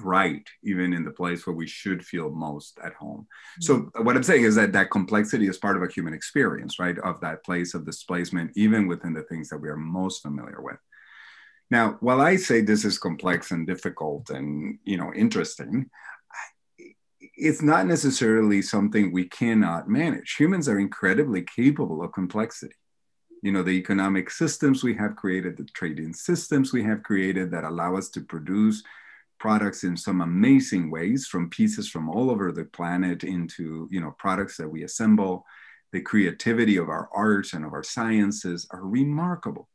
right, even in the place where we should feel most at home. So what I'm saying is that complexity is part of a human experience, right? Of that place of displacement, even within the things that we are most familiar with. Now, while I say this is complex and difficult and, interesting, it's not necessarily something we cannot manage. Humans are incredibly capable of complexity. The economic systems we have created, the trading systems we have created that allow us to produce products in some amazing ways, from pieces from all over the planet into, products that we assemble. The creativity of our arts and of our sciences are remarkable.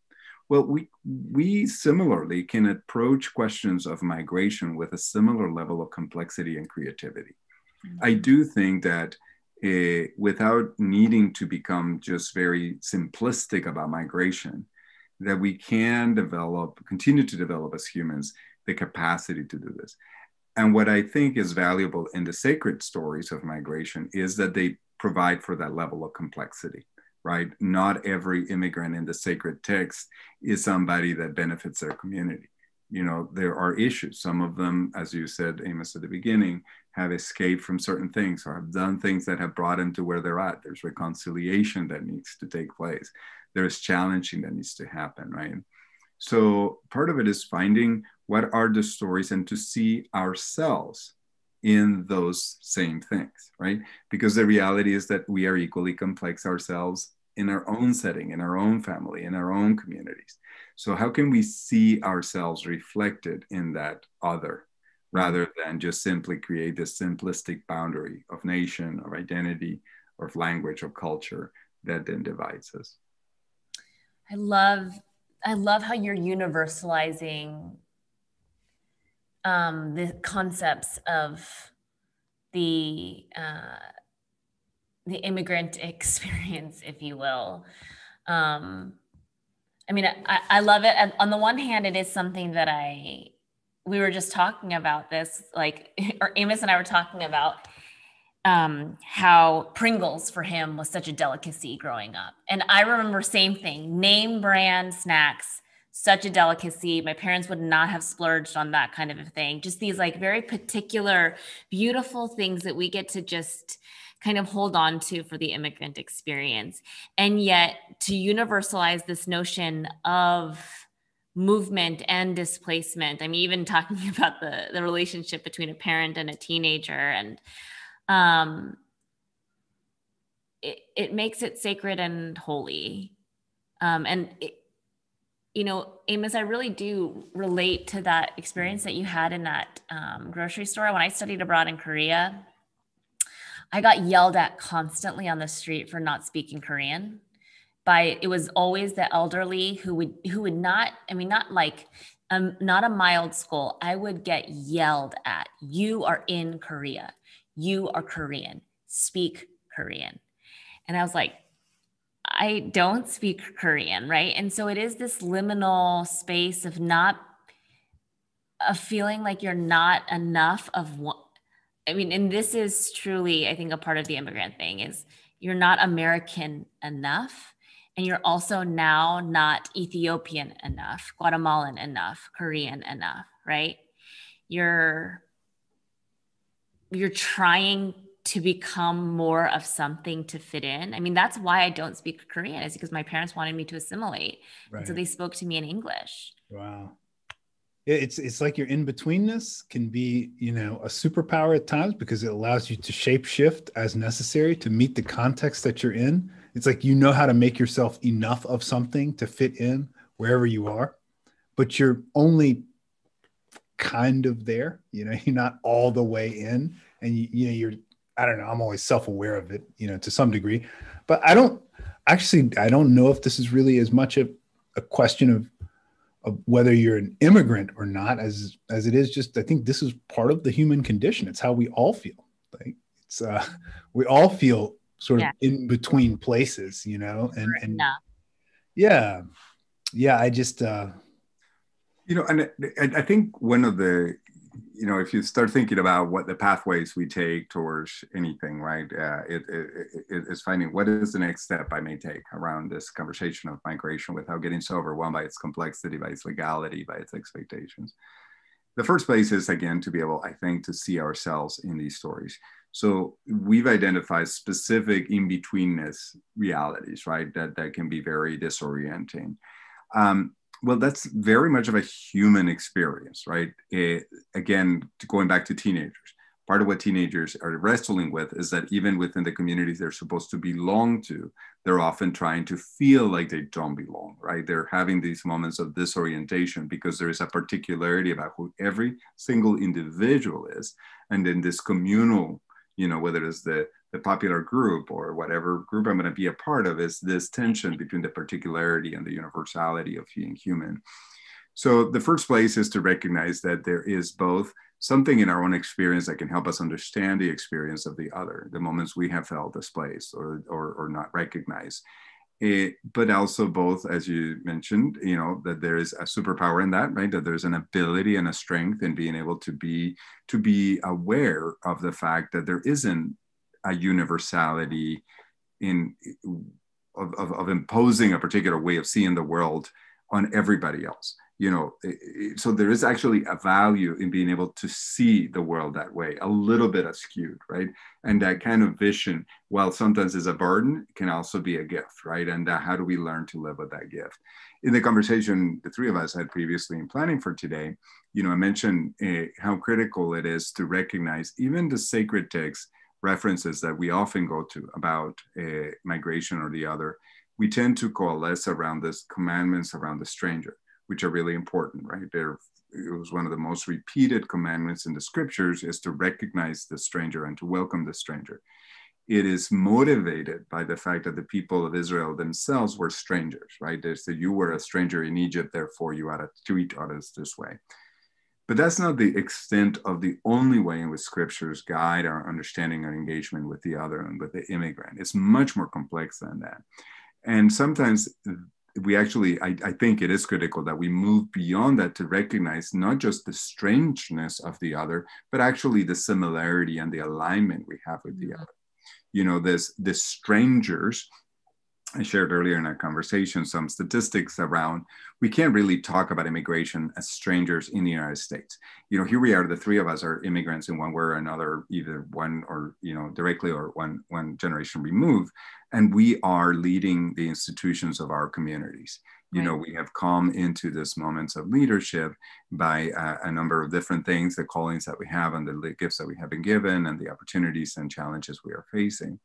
Well, we similarly can approach questions of migration with a similar level of complexity and creativity. Mm-hmm. I do think that without needing to become just very simplistic about migration, that we can continue to develop as humans the capacity to do this. And what I think is valuable in the sacred stories of migration is that they provide for that level of complexity, right? Not every immigrant in the sacred text is somebody that benefits their community. there are issues. Some of them, as you said, Amos, at the beginning, have escaped from certain things or have done things that have brought them to where they're at. There's reconciliation that needs to take place. There's challenging that needs to happen, right? So part of it is finding what are the stories and to see ourselves in those same things, right? Because the reality is that we are equally complex ourselves in our own setting, in our own family, in our own communities. So how can we see ourselves reflected in that other, rather than just simply create this simplistic boundary of nation, of identity, of language, of culture that then divides us? I love how you're universalizing the concepts of the immigrant experience, if you will. I mean, I love it. And on the one hand, it is something that we were just talking about this, or Amos and I were talking about how Pringles for him was such a delicacy growing up. And I remember same thing, name brand snacks, such a delicacy. My parents would not have splurged on that kind of a thing. Just these very particular, beautiful things that we get to just kind of hold on to for the immigrant experience. And yet to universalize this notion of movement and displacement. I mean, even talking about the relationship between a parent and a teenager, and it makes it sacred and holy. Amos, I really do relate to that experience that you had in that grocery store. When I studied abroad in Korea, I got yelled at constantly on the street for not speaking Korean. It was always the elderly who would not, not a mild scold. I would get yelled at. You are in Korea. You are Korean. Speak Korean. And I was like, I don't speak Korean, right? And so it is this liminal space of feeling like you're not enough of one. And this is truly, I think, a part of the immigrant thing is you're not American enough. And you're also now not Ethiopian enough, Guatemalan enough, Korean enough, right? You're trying to become more of something to fit in. I mean, that's why I don't speak Korean, is because my parents wanted me to assimilate. Right. And so they spoke to me in English. Wow. It's like your in-betweenness can be, a superpower at times because it allows you to shape shift as necessary to meet the context that you're in. It's like how to make yourself enough of something to fit in wherever you are, but you're only kind of there. You're not all the way in, and you're, I don't know, I'm always self-aware of it, to some degree, but I don't know if this is really as much a question of whether you're an immigrant or not, as it is just, I think this is part of the human condition. It's how we all feel. Like it's, we all feel sort of in between places, and yeah. I just, and I think one of the, if you start thinking about what the pathways we take towards anything, right, it is finding what is the next step I may take around this conversation of migration without getting so overwhelmed by its complexity, by its legality, by its expectations. The first place is, again, to be able, I think, to see ourselves in these stories. So we've identified specific in-betweenness realities, right, that can be very disorienting. Well, that's very much of a human experience, right? Again, going back to teenagers, part of what teenagers are wrestling with is that even within the communities they're supposed to belong to, they're often trying to feel like they don't belong, right? They're having these moments of disorientation because there is a particularity about who every single individual is. And then this communal, whether it's the popular group or whatever group I'm going to be a part of, is this tension between the particularity and the universality of being human. So the first place is to recognize that there is both something in our own experience that can help us understand the experience of the other, the moments we have felt displaced or not recognized. But also both, as you mentioned, that there is a superpower in that, right? That there's an ability and a strength in being able to be aware of the fact that there isn't a universality of imposing a particular way of seeing the world on everybody else. So there is actually a value in being able to see the world that way, a little bit askewed, right? And that kind of vision, while sometimes is a burden, can also be a gift, right? And how do we learn to live with that gift? In the conversation the three of us had previously in planning for today, I mentioned how critical it is to recognize even the sacred text references that we often go to about migration or the other. We tend to coalesce around this commandments around the stranger, which are really important, right? It was one of the most repeated commandments in the scriptures, is to recognize the stranger and to welcome the stranger. It is motivated by the fact that the people of Israel themselves were strangers, right? They said, you were a stranger in Egypt, therefore you ought to treat others this way. But that's not the extent of the only way in which scriptures guide our understanding and engagement with the other and with the immigrant. It's much more complex than that. And sometimes we actually, I think it is critical that we move beyond that to recognize not just the strangeness of the other, but actually the similarity and the alignment we have with the other. There's the strangers. I shared earlier in our conversation some statistics around, we can't really talk about immigration as strangers in the United States. Here we are, the three of us are immigrants in one way or another, either one or, directly or one generation removed. And we are leading the institutions of our communities. Right. We have come into this moments of leadership by a number of different things, the callings that we have and the gifts that we have been given and the opportunities and challenges we are facing.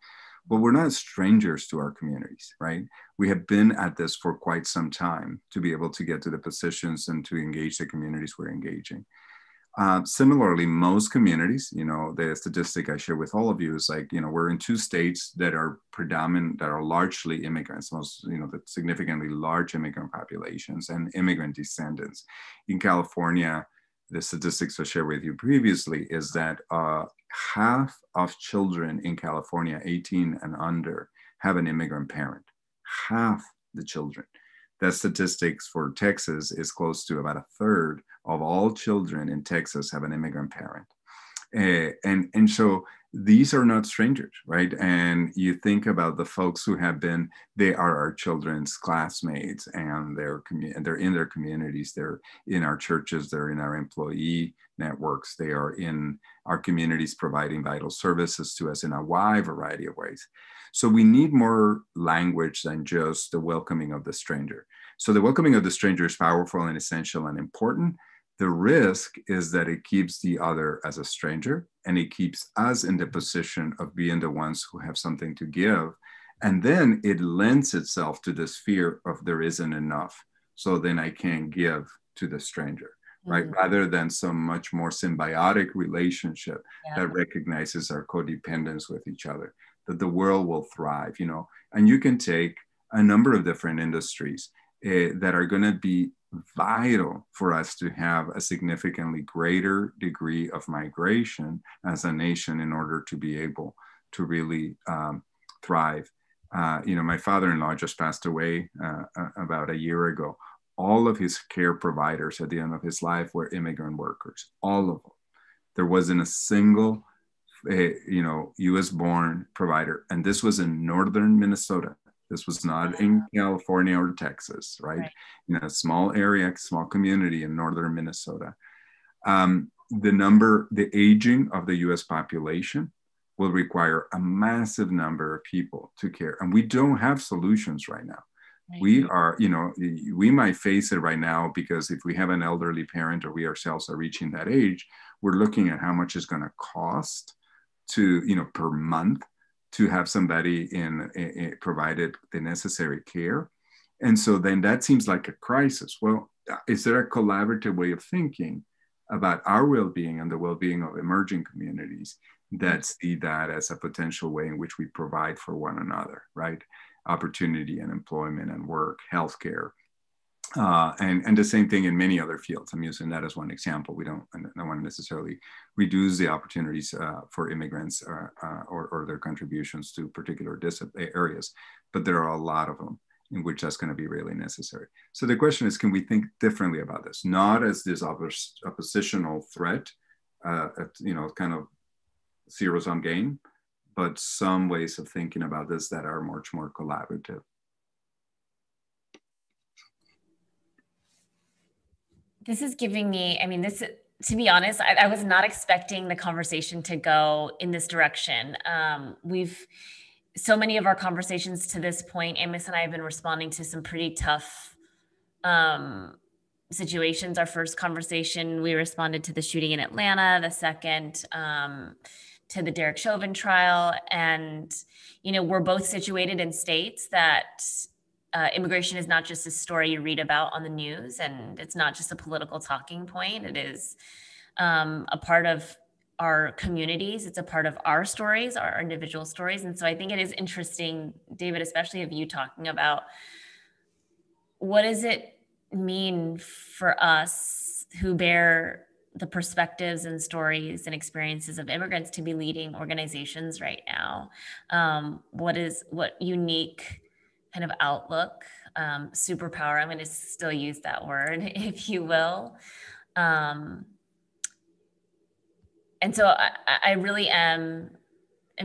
But we're not strangers to our communities, right? We have been at this for quite some time to be able to get to the positions and to engage the communities we're engaging. Similarly, most communities, the statistic I share with all of you is like, we're in 2 states that are predominant, that are largely immigrants, most, the significantly large immigrant populations and immigrant descendants. In California, the statistics I shared with you previously is that half of children in California, 18 and under, have an immigrant parent. Half the children. That statistics for Texas is close to about 1/3 of all children in Texas have an immigrant parent. And so these are not strangers, right? And you think about the folks who have been, they are our children's classmates, and they're in their communities, they're in our churches, they're in our employee networks, they are in our communities providing vital services to us in a wide variety of ways. So we need more language than just the welcoming of the stranger. So the welcoming of the stranger is powerful and essential and important. The risk is that it keeps the other as a stranger, and it keeps us in the position of being the ones who have something to give. And then it lends itself to this fear of there isn't enough, so then I can't give to the stranger, right? Rather than some much more symbiotic relationship that recognizes our codependence with each other, that the world will thrive, And you can take a number of different industries that are going to be vital for us to have a significantly greater degree of migration as a nation in order to be able to really thrive. My father-in-law just passed away about a year ago. All of his care providers at the end of his life were immigrant workers, all of them. There wasn't a single, US-born provider. And this was in northern Minnesota. This was not in California or Texas, right? A small area, small community in northern Minnesota. The aging of the US population will require a massive number of people to care. And we don't have solutions right now. We are, we might face it right now because if we have an elderly parent or we ourselves are reaching that age, we're looking at how much it's going to cost to, per month, to have somebody provided the necessary care. And so then that seems like a crisis. Well, is there a collaborative way of thinking about our well-being and the well-being of emerging communities that see that as a potential way in which we provide for one another, right? Opportunity and employment and work, healthcare, and the same thing in many other fields. I'm using that as one example. I don't want to necessarily reduce the opportunities for immigrants or their contributions to particular areas, but there are a lot of them in which that's going to be really necessary. So the question is, can we think differently about this? Not as this oppositional threat, kind of zero-sum game, but some ways of thinking about this that are much more collaborative. This is giving me, I mean, this, to be honest, I was not expecting the conversation to go in this direction. So many of our conversations to this point, Amos and I have been responding to some pretty tough situations. Our first conversation, we responded to the shooting in Atlanta, the second to the Derek Chauvin trial. And, you know, we're both situated in states that immigration is not just a story you read about on the news, and it's not just a political talking point. It is a part of our communities. It's a part of our stories, our individual stories. And so I think it is interesting, David, especially of you talking about what does it mean for us who bear the perspectives and stories and experiences of immigrants to be leading organizations right now? What unique kind of outlook, superpower, I'm going to still use that word, if you will. And so I really am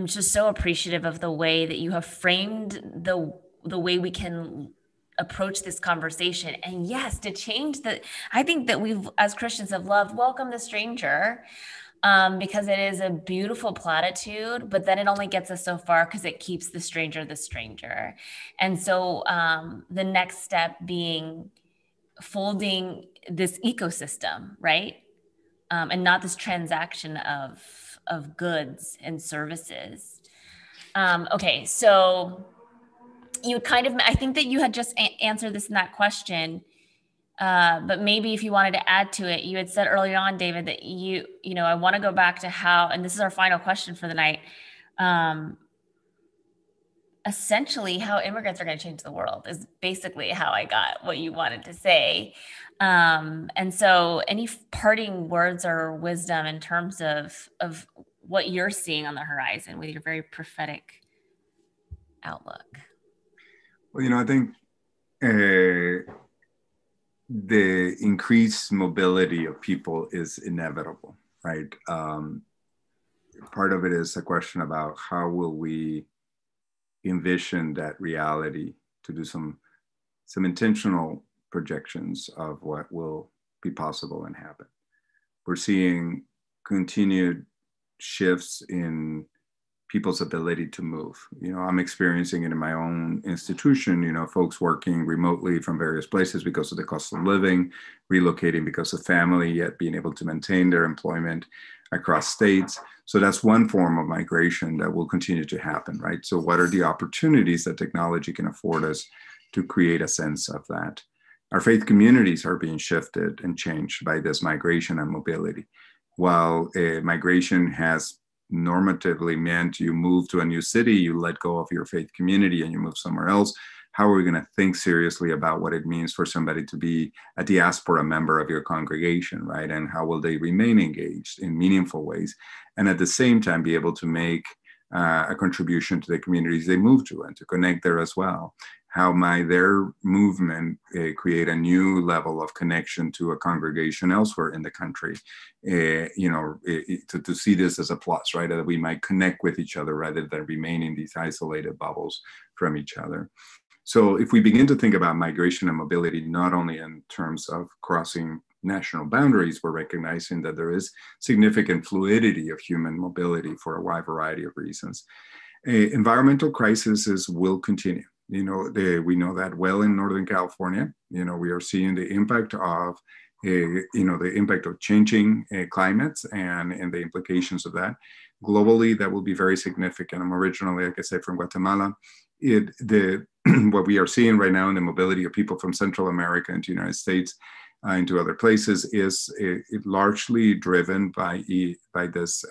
just so appreciative of the way that you have framed the way we can approach this conversation. And yes, to change I think that we've, as Christians, have loved welcome the stranger, because it is a beautiful platitude, but then it only gets us so far because it keeps the stranger the stranger. And so the next step being folding this ecosystem, right? And not this transaction of goods and services. Okay, so you kind of, I think that you had just answered this in that question, but maybe if you wanted to add to it, you had said earlier on, David, that you know, I want to go back to how, and this is our final question for the night, essentially how immigrants are going to change the world is basically how I got what you wanted to say. And so any parting words or wisdom in terms of what you're seeing on the horizon with your very prophetic outlook? Well, you know, I think the increased mobility of people is inevitable, right? Part of it is a question about how will we envision that reality, to do some intentional projections of what will be possible and happen. We're seeing continued shifts in people's ability to move. You know, I'm experiencing it in my own institution, you know, folks working remotely from various places because of the cost of living, relocating because of family, yet being able to maintain their employment across states. So that's one form of migration that will continue to happen, right? So what are the opportunities that technology can afford us to create a sense of that? Our faith communities are being shifted and changed by this migration and mobility. While migration has normatively meant you move to a new city, you let go of your faith community and you move somewhere else, how are we going to think seriously about what it means for somebody to be a diaspora member of your congregation, right? And how will they remain engaged in meaningful ways? And at the same time, be able to make a contribution to the communities they move to and to connect there as well. How might their movement create a new level of connection to a congregation elsewhere in the country? You know, to see this as a plus, right? That we might connect with each other rather than remain in these isolated bubbles from each other. So if we begin to think about migration and mobility, not only in terms of crossing national boundaries, we're recognizing that there is significant fluidity of human mobility for a wide variety of reasons. Environmental crises will continue. You know, we know that well in Northern California. You know, we are seeing the impact of, you know, the impact of changing climates and the implications of that. Globally, that will be very significant. I'm originally, like I said, from Guatemala. What we are seeing right now in the mobility of people from Central America into the United States, into other places, is largely driven by this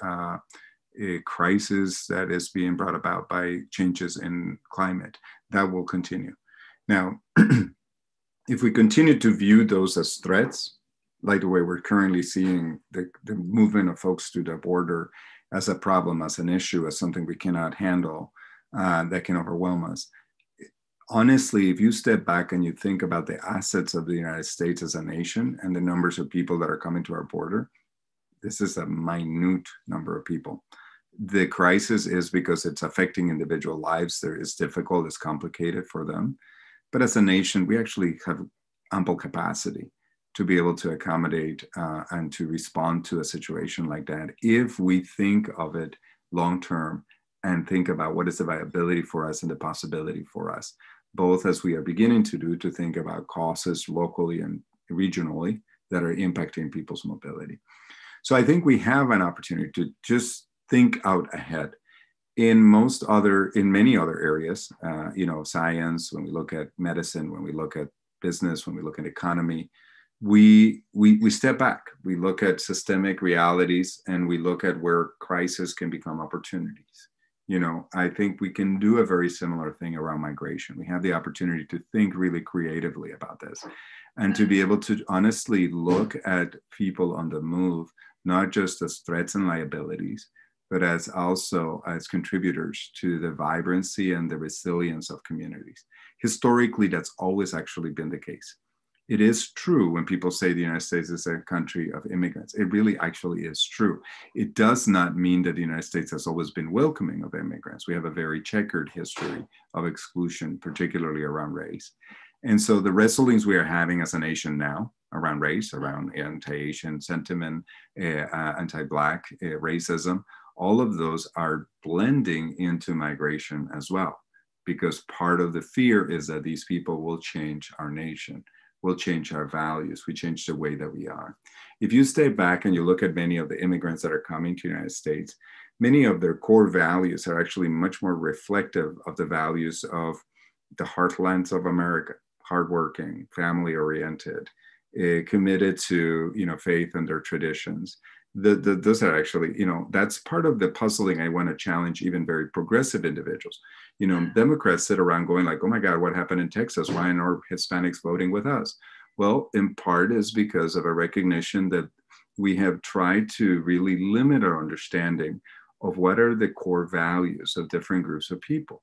crisis that is being brought about by changes in climate. That will continue. Now, if we continue to view those as threats, like the way we're currently seeing the movement of folks to the border as a problem, as an issue, as something we cannot handle, that can overwhelm us. Honestly, if you step back and you think about the assets of the United States as a nation and the numbers of people that are coming to our border, this is a minute number of people. The crisis is because it's affecting individual lives. It's difficult, it's complicated for them. But as a nation, we actually have ample capacity to be able to accommodate and to respond to a situation like that if we think of it long term and think about what is the viability for us and the possibility for us, both as we are beginning to do, to think about causes locally and regionally that are impacting people's mobility. So I think we have an opportunity to just think out ahead. In many other areas, science, when we look at medicine, when we look at business, when we look at economy, we step back. We look at systemic realities and we look at where crisis can become opportunities. I think we can do a very similar thing around migration. We have the opportunity to think really creatively about this and to be able to honestly look at people on the move, not just as threats and liabilities, but as also as contributors to the vibrancy and the resilience of communities. Historically, that's always actually been the case. It is true when people say the United States is a country of immigrants. It really actually is true. It does not mean that the United States has always been welcoming of immigrants. We have a very checkered history of exclusion, particularly around race. And so the wrestlings we are having as a nation now around race, around anti-Asian sentiment, anti-Black racism, all of those are blending into migration as well, because part of the fear is that these people will change our nation, will change our values, we change the way that we are. If you stay back and you look at many of the immigrants that are coming to the United States, many of their core values are actually much more reflective of the values of the heartlands of America: hardworking, family-oriented, committed to faith and their traditions. Those are actually, that's part of the puzzling I want to challenge even very progressive individuals. Democrats sit around going like, oh my God, what happened in Texas? Why aren't our Hispanics voting with us? Well, in part is because of a recognition that we have tried to really limit our understanding of what are the core values of different groups of people.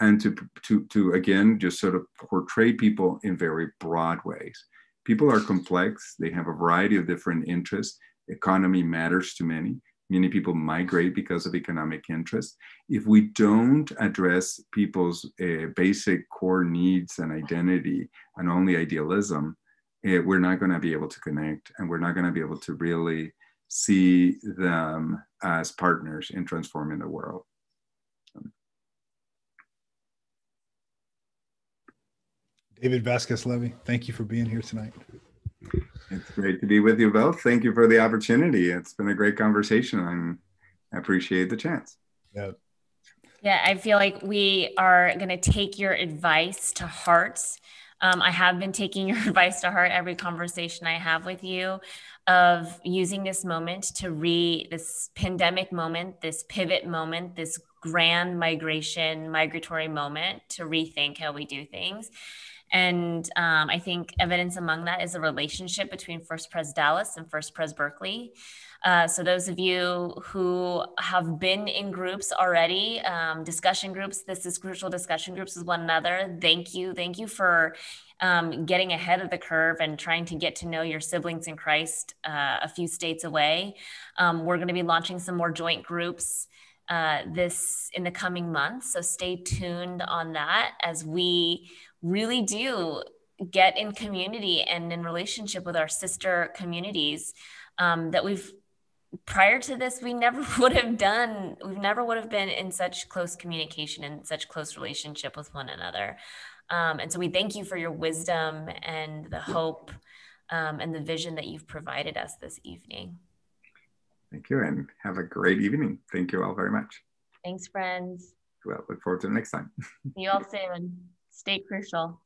And to again, just sort of portray people in very broad ways. People are complex. They have a variety of different interests. Economy matters to many. Many people migrate because of economic interest. If we don't address people's basic core needs and identity and only idealism, we're not going to be able to connect, and we're not going to be able to really see them as partners in transforming the world. David Vásquez-Levy, thank you for being here tonight. It's great to be with you both. Thank you for the opportunity. It's been a great conversation, and I appreciate the chance. Yeah, I feel like we are going to take your advice to heart. I have been taking your advice to heart every conversation I have with you, of using this moment this pandemic moment, this pivot moment, this grand migratory moment to rethink how we do things. And I think evidence among that is a relationship between First Pres Dallas and First Pres Berkeley. So those of you who have been in groups already, discussion groups, this is crucial discussion groups with one another. Thank you. Thank you for getting ahead of the curve and trying to get to know your siblings in Christ a few states away. We're going to be launching some more joint groups this in the coming months. So stay tuned on that as we really do get in community and in relationship with our sister communities that prior to this, we never would have been in such close communication and such close relationship with one another. And so we thank you for your wisdom and the hope and the vision that you've provided us this evening. Thank you, and have a great evening. Thank you all very much. Thanks, friends. Well, look forward to the next time. See you all soon. Stay crucial.